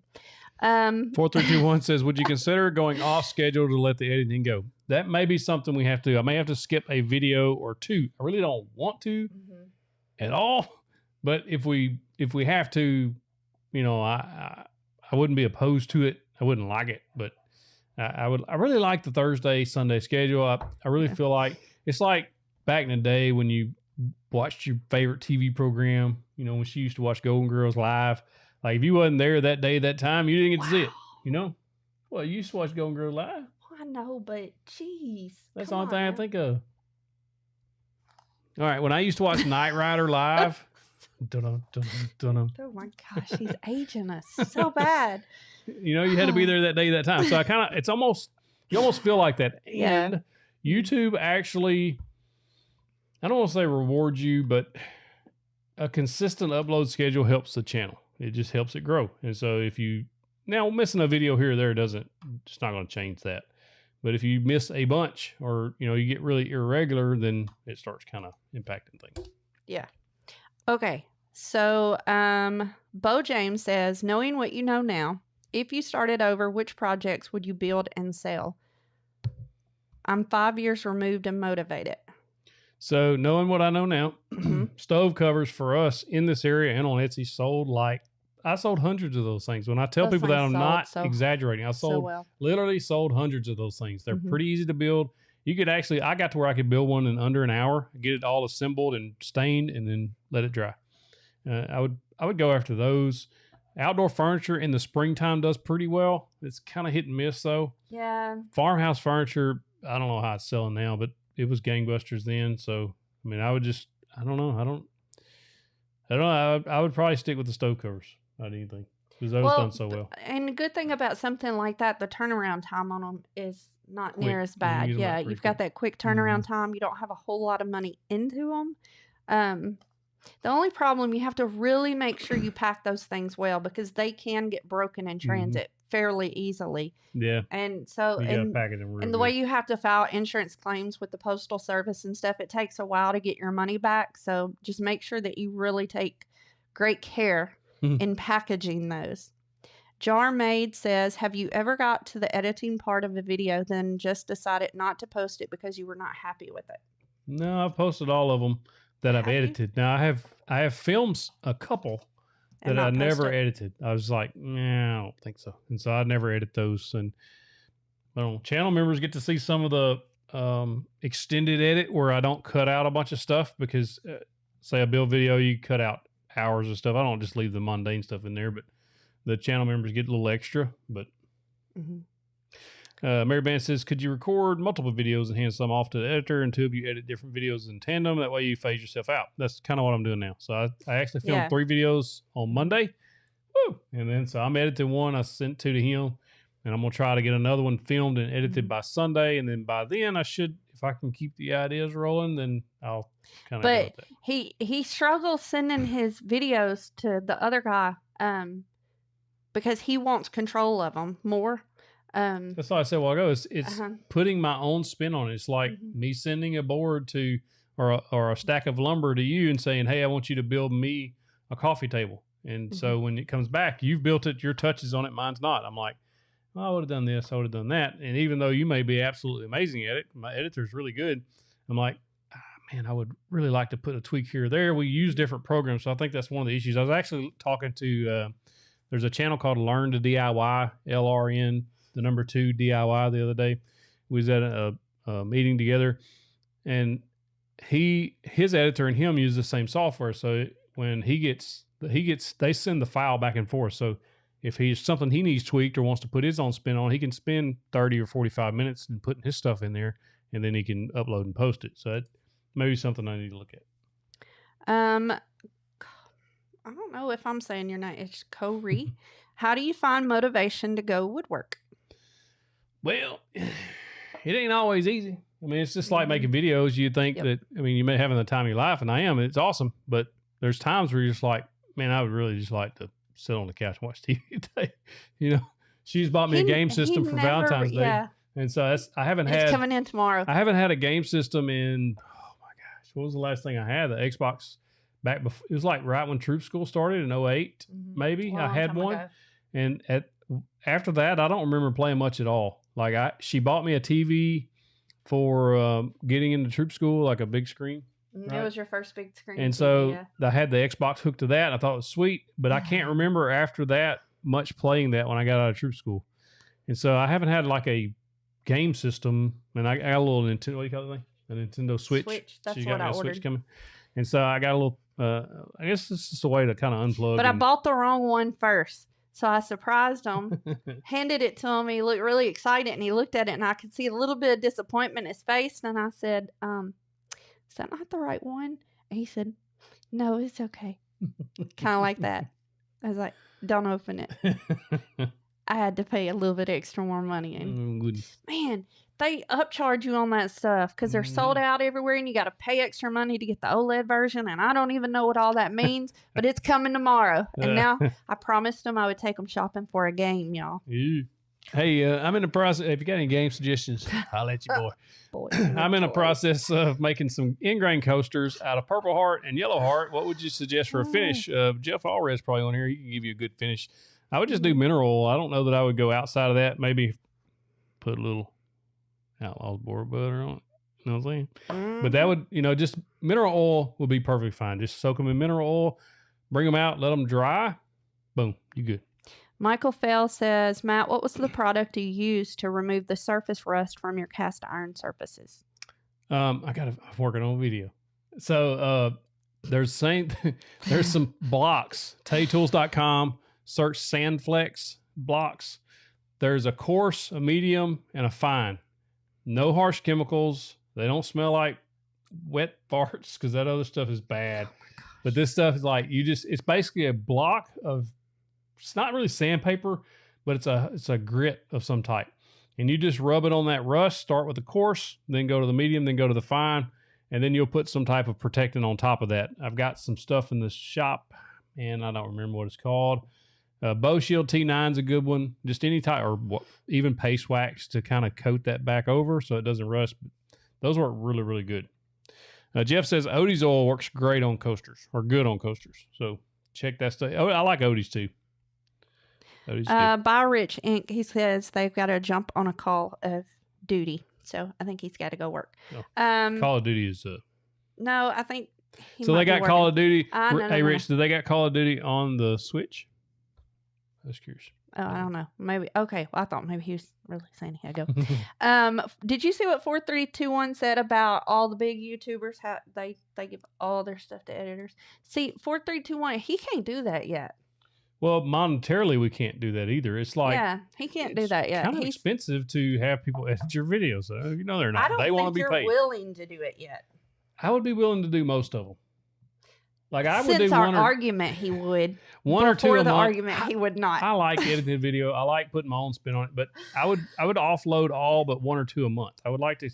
4321 says, would you consider going off schedule to let the editing go? That may be something we have to do. I may have to skip a video or two. I really don't want to at all. But if we have to, I wouldn't be opposed to it. I wouldn't like it, but I really like the Thursday, Sunday schedule. I really feel like it's like back in the day when you watched your favorite TV program, when she used to watch Golden Girls live. Like if you wasn't there that day, that time, you didn't get to see it, Well, you used to watch Golden Girls live. Well, I know, but geez. That's the only thing I think of. All right. When I used to watch Knight Rider live. Oh my gosh, he's aging us so bad. You had to be there that day, that time. So you almost feel like that. And YouTube actually, I don't want to say rewards you, but a consistent upload schedule helps the channel. It just helps it grow. And so if you now missing a video here or there it's not going to change that. But if you miss a bunch or, you get really irregular, then it starts kind of impacting things. Yeah. Okay. So, Bo James says, knowing what you know now, if you started over, which projects would you build and sell? I'm 5 years removed and motivated. So knowing what I know now, stove covers for us in this area and on Etsy I sold hundreds of those things. When I tell people that I'm not exaggerating, literally sold hundreds of those things. They're pretty easy to build. You could actually, I got to where I could build one in under an hour, get it all assembled and stained and then let it dry. I would go after those. Outdoor furniture in the springtime does pretty well. It's kind of hit and miss though. Yeah. Farmhouse furniture, I don't know how it's selling now, but it was gangbusters then. So, I mean, I would just, I don't know. I would probably stick with the stove covers, not anything, because those done so well. And the good thing about something like that, the turnaround time on them is not near as bad. Yeah, you've got that quick turnaround time. You don't have a whole lot of money into them. The only problem, you have to really make sure you pack those things well because they can get broken in transit fairly easily. Yeah. And so, and the way you have to file insurance claims with the Postal Service and stuff, it takes a while to get your money back. So just make sure that you really take great care in packaging those. Jar Maid says, have you ever got to the editing part of a video, then just decided not to post it because you were not happy with it? No, I've posted all of them that I've edited. Now I have filmed a couple that I never edited. I was like, nah, I don't think so. And so I never edit those. And channel members get to see some of the extended edit where I don't cut out a bunch of stuff because say a build video, you cut out hours of stuff. I don't just leave the mundane stuff in there, but the channel members get a little extra. But Mary Van says, could you record multiple videos and hand some off to the editor and two of you edit different videos in tandem? That way you phase yourself out. That's kind of what I'm doing now. So I actually filmed 3 videos on Monday. Woo! And then so I'm editing one. I sent 2 to him. And I'm going to try to get another one filmed and edited by Sunday. And then by then I should, if I can keep the ideas rolling, then I'll kind of go with that. He struggles sending his videos to the other guy because he wants control of them more. That's all I said a while ago. It's putting my own spin on it. It's like me sending a board to or a stack of lumber to you and saying, hey, I want you to build me a coffee table. And so when it comes back, you've built it, your touch is on it, mine's not. I'm like, I would have done this, I would have done that. And even though you may be absolutely amazing at it, my editor's really good. I'm like, man, I would really like to put a tweak here or there. We use different programs. So I think that's one of the issues. I was actually talking to, there's a channel called Learn to DIY, LRN, the number 2 DIY the other day. We was at a meeting together and his editor and him use the same software. So when they send the file back and forth. So if he's something he needs tweaked or wants to put his own spin on, he can spend 30 or 45 minutes and putting his stuff in there, and then he can upload and post it. So that may be something I need to look at. I don't know if I'm saying your name. It's Corey. How do you find motivation to go woodwork? Well, it ain't always easy. I mean, it's just like making videos. You think that, I mean, you may having the time of your life, and I am, and it's awesome. But there's times where you're just like, man, I would really just like to sit on the couch and watch TV today. You know, she's bought me a game system for Valentine's Day. And so it's coming in tomorrow. I haven't had a game system in, oh my gosh, what was the last thing I had? The Xbox back before, it was like right when troop school started in 08, maybe. I had one. Ago. And after that, I don't remember playing much at all. Like she bought me a TV for getting into troop school, like a big screen. Right? It was your first big screen. And so I had the Xbox hooked to that. And I thought it was sweet, but I can't remember after that much playing that when I got out of troop school. And so I haven't had like a game system. And I got a little Nintendo, what do you call it? A Nintendo Switch. That's what I ordered. Switch coming. And so I got a little, I guess it's just a way to kind of unplug. But I bought the wrong one first. So I surprised him, handed it to him. He looked really excited, and he looked at it, and I could see a little bit of disappointment in his face. And I said, is that not the right one? And he said, no, it's okay. Kind of like that. I was like, don't open it. I had to pay a little bit extra more money. And man, they upcharge you on that stuff because they're sold out everywhere, and you got to pay extra money to get the OLED version. And I don't even know what all that means, but it's coming tomorrow. And now I promised them I would take them shopping for a game, y'all. Hey, I'm in the process. If you got any game suggestions, I'll let you, boy. I'm in the process of making some ingrain coasters out of Purple Heart and Yellow Heart. What would you suggest for a finish? Jeff Allred's probably on here. He can give you a good finish. I would just do mineral oil. I don't know that I would go outside of that. Maybe put a little Outlaws board butter on it. You know what I'm saying? But that would, just mineral oil would be perfectly fine. Just soak them in mineral oil, bring them out, let them dry. Boom, you good. Michael Fell says, Matt, what was the product you used to remove the surface rust from your cast iron surfaces? I'm working on a video. So there's some blocks. TayTools.com. Search Sandflex blocks. There's a coarse, a medium, and a fine. No harsh chemicals. They don't smell like wet farts because that other stuff is bad. But this stuff is like it's basically a block of, it's not really sandpaper, but it's a grit of some type. And you just rub it on that rust, start with the coarse, then go to the medium, then go to the fine, and then you'll put some type of protectant on top of that. I've got some stuff in the shop, and I don't remember what it's called. Bow Shield T9 is a good one. Just any type, or even paste wax to kind of coat that back over so it doesn't rust. Those work really, really good. Jeff says Odie's oil works great on coasters, or good on coasters. So check that stuff. Oh, I like Odie's too. By Rich Inc., he says they've got to jump on a Call of Duty. So I think he's got to go work. Oh. Call of Duty is no, I think so they got Call of Duty. Hey, Rich, do they got Call of Duty on the Switch? I was curious. Oh, I don't know. Maybe. Okay. Well, I thought maybe he was really saying he had to go. Did you see what 4321 said about all the big YouTubers? How they give all their stuff to editors. See, 4321, he can't do that yet. Well, monetarily, we can't do that either. It's like, he can't do that yet. It's kind of expensive to have people edit your videos. So, they're not. I don't they want to be paid. You're willing to do it yet. I would be willing to do most of them. Like I would do our argument, he would. One or two. Before the argument, he would not. I like editing video. I like putting my own spin on it, but I would offload all but one or two a month. I would like to.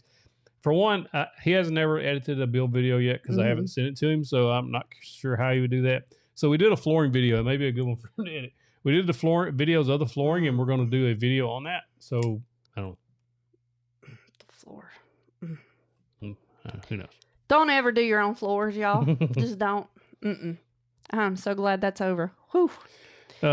For one, he hasn't ever edited a build video yet because I haven't sent it to him, so I'm not sure how he would do that. So we did a flooring video. It may be a good one for him to edit. We did the videos of the flooring, and we're going to do a video on that. So I don't know. The floor. Who knows? Don't ever do your own floors, y'all. Just don't. I'm so glad that's over. Whew.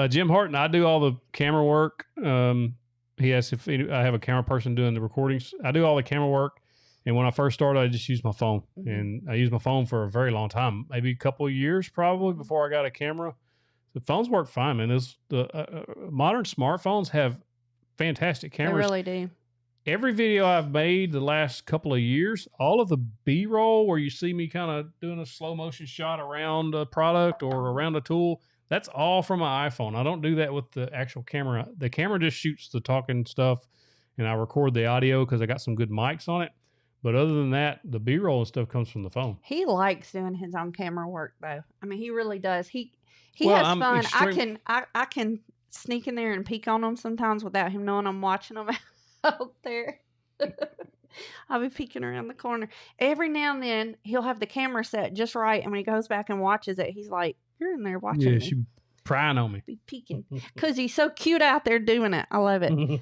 Jim Horton, I do all the camera work. He asked if I have a camera person doing the recordings. I do all the camera work. And when I first started, I just used my phone. And I used my phone for a very long time, maybe a couple of years probably before I got a camera. The phones work fine, man. The modern smartphones have fantastic cameras. They really do. Every video I've made the last couple of years, all of the B-roll where you see me kind of doing a slow motion shot around a product or around a tool, That's all from my iPhone. I don't do that with the actual camera. The camera just shoots the talking stuff, and I record the audio because I got some good mics on it. But other than that, the B-roll and stuff comes from the phone. He likes doing his own camera work, though. I mean, he really does. He Well, has I'm fun. extreme- I can sneak in there and peek on him sometimes without him knowing I'm watching him out there. I'll be peeking around the corner. Every now and then, he'll have the camera set just right, and when he goes back and watches it, he's like, "You're in there watching me." She prying on me. Be peeking because he's so cute out there doing it. I love it.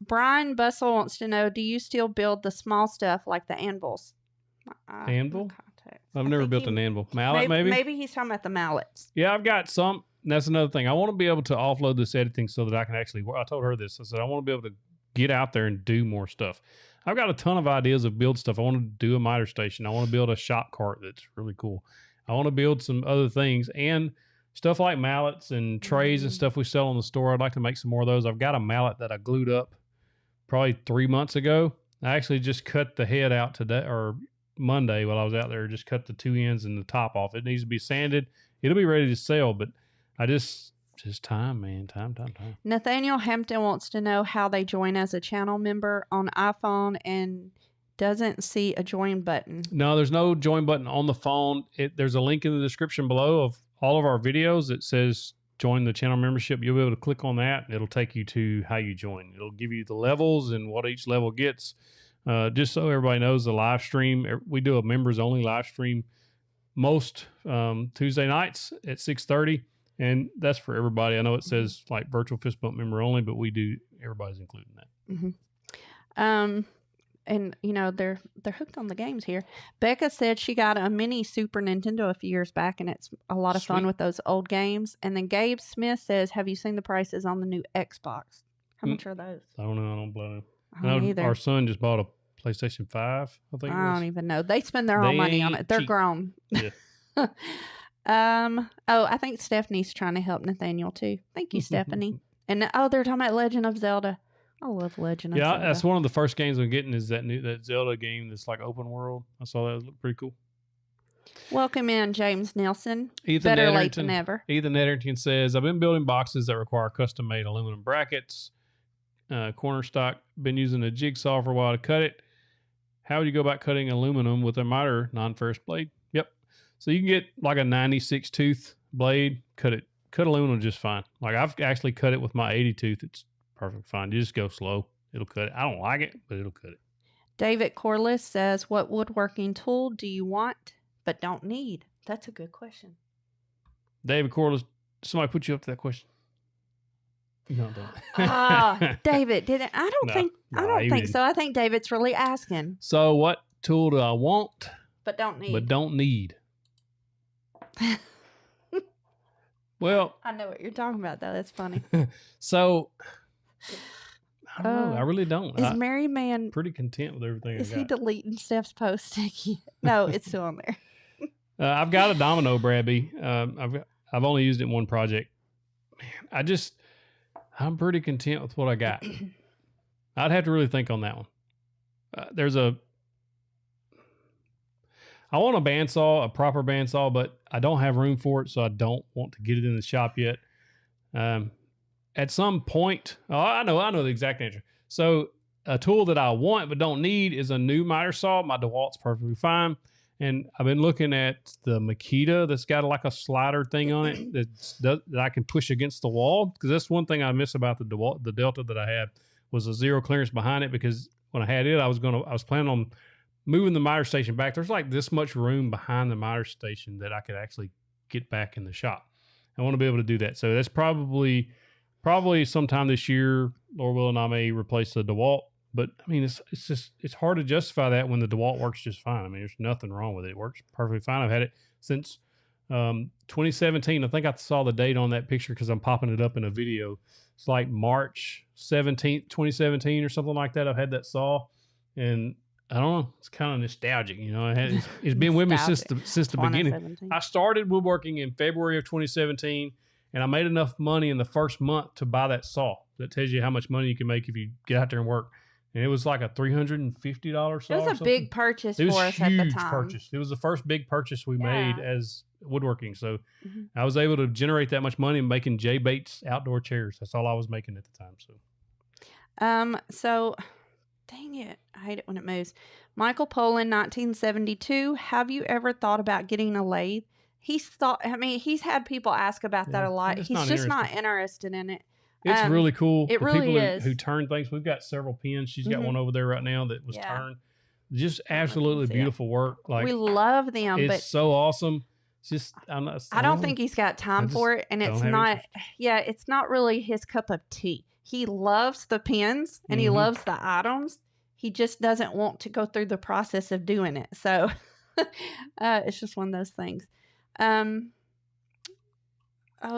Brian Bussell wants to know: do you still build the small stuff like the anvils? Anvil? I've never built an anvil. Mallet, maybe? Maybe he's talking about the mallets. Yeah, I've got some. That's another thing. I want to be able to offload this editing so that I can actually. I told her this. I said I want to be able to get out there and do more stuff. I've got a ton of ideas of build stuff. I want to do a miter station. I want to build a shop cart that's really cool. I want to build some other things and stuff like mallets and trays and stuff we sell in the store. I'd like to make some more of those. I've got a mallet that I glued up probably 3 months ago. I actually just cut the head out today or Monday while I was out there. Just cut the 2 ends and the top off. It needs to be sanded. It'll be ready to sell, but I just time, man. Time. Nathaniel Hampton wants to know how they join as a channel member on iPhone and doesn't see a join button. No, there's no join button on the phone. There's a link in the description below of all of our videos that says join the channel membership. You'll be able to click on that. And it'll take you to how you join. It'll give you the levels and what each level gets. Just so everybody knows, the live stream, we do a members only live stream most Tuesday nights at 6:30. And that's for everybody. I know it says like virtual fist bump member only, but we do, everybody's including that. Mm-hmm. And you know, they're hooked on the games here. Becca said she got a mini Super Nintendo a few years back, and it's a lot of fun with those old games. And then Gabe Smith says, have you seen the prices on the new Xbox? How much are those? I don't know. I don't blame I don't either. Our son just bought a PlayStation 5, I think. I don't even know. They spend their own money on it. They're cheap. grown. Yeah. I think Stephanie's trying to help Nathaniel too. Thank you, Stephanie. And they're talking about Legend of Zelda. I love Legend of Zelda. Yeah, that's one of the first games I'm getting is that Zelda game that's like open world. I saw that. It looked pretty cool. Welcome in, James Nelson. Ethan Better late than never. Ethan Ederington says, I've been building boxes that require custom-made aluminum brackets, corner stock. Been using a jigsaw for a while to cut it. How would you go about cutting aluminum with a miter non-ferrous blade? Yep. So you can get like a 96 tooth blade, cut aluminum just fine. Like I've actually cut it with my 80 tooth. It's perfect fine. You just go slow. It'll cut it. I don't like it, but it'll cut it. David Corliss says, what woodworking tool do you want but don't need? That's a good question. David Corliss, somebody put you up to that question? No, don't. David, didn't I don't think so. I think David's really asking. So what tool do I want but don't need? Well, I know what you're talking about though. That's funny. So I don't know. I really don't. Is Mary Man pretty content with everything? Is he deleting Steph's post? No, it's still on there. I've got a domino Brabby. I've only used it in one project. Man, I'm pretty content with what I got. I'd have to really think on that one. I want a bandsaw, a proper bandsaw, but I don't have room for it, so I don't want to get it in the shop yet. At some point, I know the exact answer. So a tool that I want but don't need is a new miter saw. My DeWalt's perfectly fine. And I've been looking at the Makita that's got like a slider thing on it that I can push against the wall. Because that's one thing I miss about the DeWalt, the Delta that I had was a zero clearance behind it. Because when I had it, I was planning on moving the miter station back. There's like this much room behind the miter station that I could actually get back in the shop. I want to be able to do that. So that's probably sometime this year, Lord willing, I may replace the DeWalt. But I mean, it's hard to justify that when the DeWalt works just fine. I mean, there's nothing wrong with it. It works perfectly fine. I've had it since 2017. I think I saw the date on that picture because I'm popping it up in a video. It's like March 17th, 2017 or something like that. I've had that saw, and I don't know. It's kind of nostalgic, you know. It's been with me since the beginning. I started woodworking in February of 2017, and I made enough money in the first month to buy that saw. That tells you how much money you can make if you get out there and work. And it was like a $350 saw. It was a big purchase for us at the time. Purchase. It was the first big purchase we made as woodworking. So Mm-hmm. I was able to generate that much money making J Bates outdoor chairs. That's all I was making at the time. So dang it. I hate it when it moves. Michael Pollan, 1972. Have you ever thought about getting a lathe? He's had people ask about that a lot. He's just not interested in it. It's really cool. It really is. Who turn things. We've got several pins. She's got one over there right now that was turned. Just absolutely beautiful work. Like, we love them. It's so awesome. It's just I don't think he's got time for it, and it's not. Yeah, it's not really his cup of tea. He loves the pins and he loves the items. He just doesn't want to go through the process of doing it. So it's just one of those things.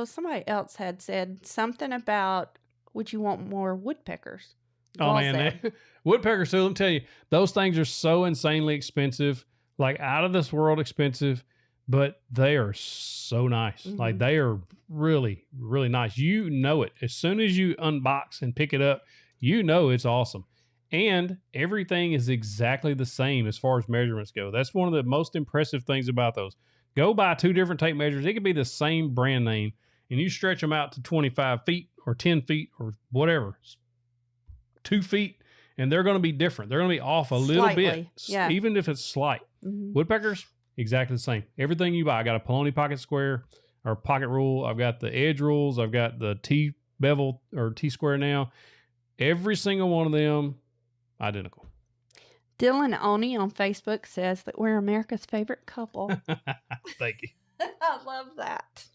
Somebody else had said something about, would you want more woodpeckers? Oh, man. Woodpeckers, too, let me tell you, those things are so insanely expensive, like out of this world expensive, but they are so nice. Mm-hmm. Like, they are really, really nice. You know it. As soon as you unbox and pick it up, you know it's awesome. And everything is exactly the same as far as measurements go. That's one of the most impressive things about those. Go buy 2 different tape measures. It could be the same brand name, and you stretch them out to 25 feet or 10 feet or whatever, 2 feet, and they're going to be different. They're going to be off a little bit, even if it's slight. Mm-hmm. Woodpeckers, exactly the same. Everything you buy, I got a Poloni pocket square or pocket rule. I've got the edge rules. I've got the T bevel or T square now. Every single one of them, identical. Dylan Oni on Facebook says that we're America's favorite couple. Thank you. I love that.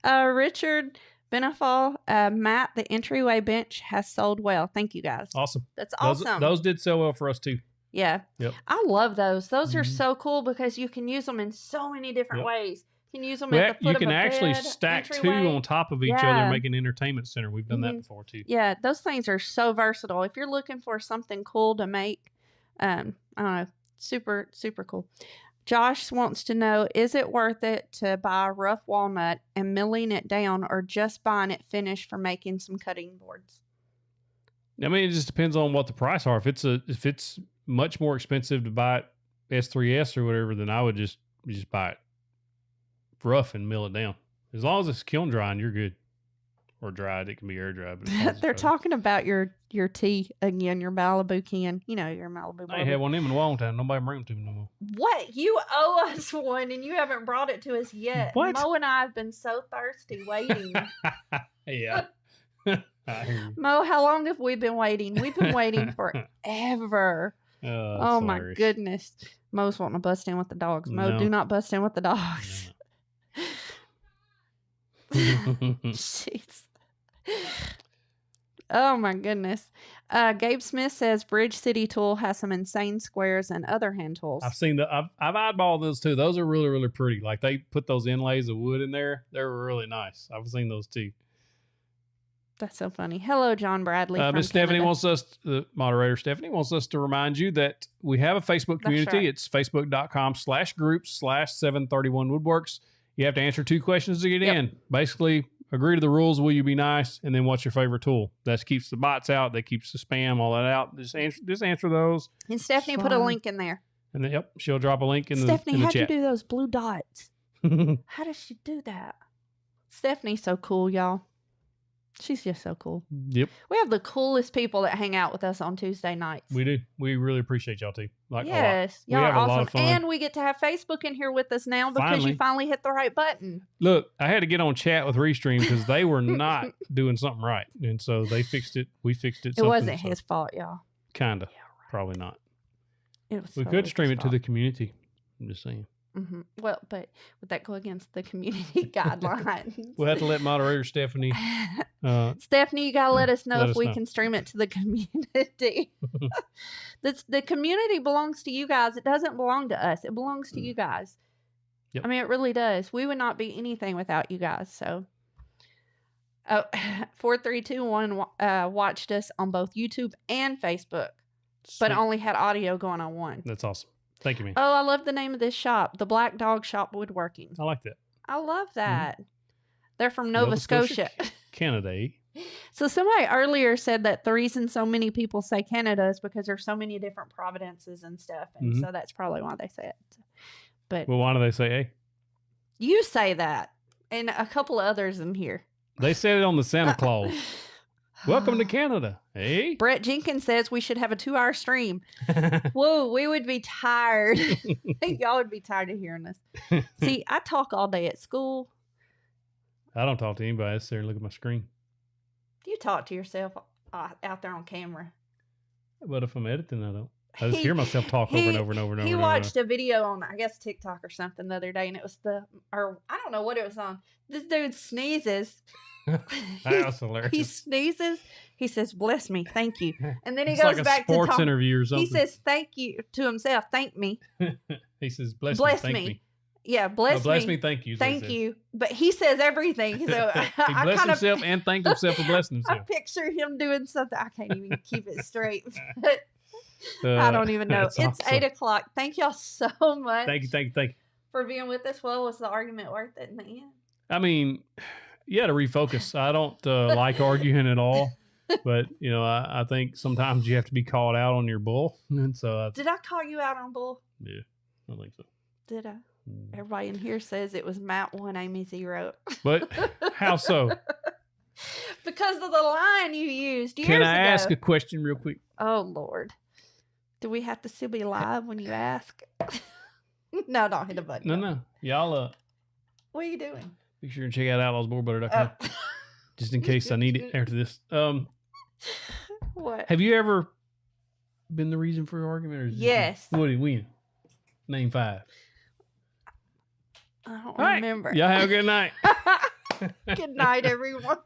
Richard Benefall, Matt, the entryway bench has sold well. Thank you, guys. Awesome. That's awesome. Those did sell well for us too. Yeah. Yep. I love those. Those are so cool because you can use them in so many different ways. You can use them at the foot you can of a actually bed, stack entryway. 2 on top of each other and make an entertainment center. We've done that before too. Yeah, those things are so versatile. If you're looking for something cool to make, I don't know, super, super cool. Josh wants to know, is it worth it to buy rough walnut and milling it down or just buying it finished for making some cutting boards? I mean, it just depends on what the price are. If it's much more expensive to buy it S3S or whatever, then I would just buy it rough and mill it down. As long as it's kiln drying, you're good. Or dried, it can be air dried. But they're talking about your tea again, your Malibu can. You know, your Malibu. I ain't had one of them in a long time. Nobody bring them to me no more. What? You owe us one, and you haven't brought it to us yet. What? Mo and I have been so thirsty waiting. Yeah. Mo, how long have we been waiting? We've been waiting forever. Oh my goodness. Mo's wanting to bust in with the dogs. Mo, do not bust in with the dogs. Jeez. Oh my goodness. Gabe Smith says Bridge City Tool has some insane squares and other hand tools. I've seen I've eyeballed those too. Those are really, really pretty. Like they put those inlays of wood in there. They're really nice. I've seen those too. That's so funny. Hello, John Bradley. Miss Stephanie wants us, the moderator Stephanie wants us to remind you that we have a Facebook community. Right. It's facebook.com/groups/731woodworks. You have to answer 2 questions to get in. Basically, agree to the rules. Will you be nice? And then what's your favorite tool? That keeps the bots out. That keeps the spam, all that out. Just answer those. And Stephanie put a link in there. And then, she'll drop a link in the chat. Stephanie, how'd you do those blue dots? How does she do that? Stephanie's so cool, y'all. She's just so cool. Yep. We have the coolest people that hang out with us on Tuesday nights. We do. We really appreciate y'all too. Yes. Y'all are awesome. And we get to have Facebook in here with us now because you finally hit the right button. Look, I had to get on chat with Restream because they were not doing something right. And so they fixed it. We fixed it. It wasn't his fault, y'all. Kind of. Yeah, right. Probably not. It was we could stream it to the community. I'm just saying. Mm-hmm. Well, but would that go against the community guidelines? We'll have to let moderator Stephanie. Stephanie, you gotta let us know if we can stream it to the community. The community belongs to you guys. It doesn't belong to us. It belongs to you guys. Yep. I mean, it really does. We would not be anything without you guys. So, 4321 watched us on both YouTube and Facebook, but only had audio going on one. That's awesome. Thank you, man. Oh, I love the name of this shop, the Black Dog Shop Woodworking. I like that. I love that. Mm-hmm. They're from Nova Scotia. Canada. So somebody earlier said that the reason so many people say Canada is because there's so many different provinces and stuff. And so that's probably why they say it. But Well, why do they say hey? You say that. And a couple of others in here. They said it on the Santa Claus. Welcome to Canada. Hey? Brett Jenkins says we should have a 2-hour stream. Whoa, we would be tired. Y'all would be tired of hearing this. See, I talk all day at school. I don't talk to anybody. I sit there and look at my screen. You talk to yourself out there on camera. But if I'm editing, I don't. I just hear myself talk over and over and over and over. He watched a video on, I guess, TikTok or something the other day, and it was I don't know what it was on. This dude sneezes. That was hilarious. He sneezes. He says, "Bless me, thank you," and then he It's goes like a back to sports talk. interview or something. He says, "Thank you" to himself. Thank me. He says, "Bless me, thank me." Yeah, bless me, thank you. Thank you. But he says everything. So he blessed himself and thanked himself for blessing himself. I picture him doing something. I can't even keep it straight. I don't even know. It's awesome. 8:00. Thank y'all so much. Thank you. For being with us. Well, was the argument worth it in the end? I mean, you had to refocus. I don't like arguing at all. But, you know, I think sometimes you have to be called out on your bull. And so did I call you out on bull? Yeah, I think so. Did I? Everybody in here says it was Matt 1, Amy 0. But how so? Because of the line you used years ago. Can I ask a question real quick? Oh, Lord. Do we have to still be live when you ask? No, don't hit a button. No. Y'all, what are you doing? Be sure to check out outlawsboardbutter.com. Just in case I need it after this. What? Have you ever been the reason for an argument? Or yes. What did we win? Name 5. I don't remember. Y'all have a good night. Good night, everyone.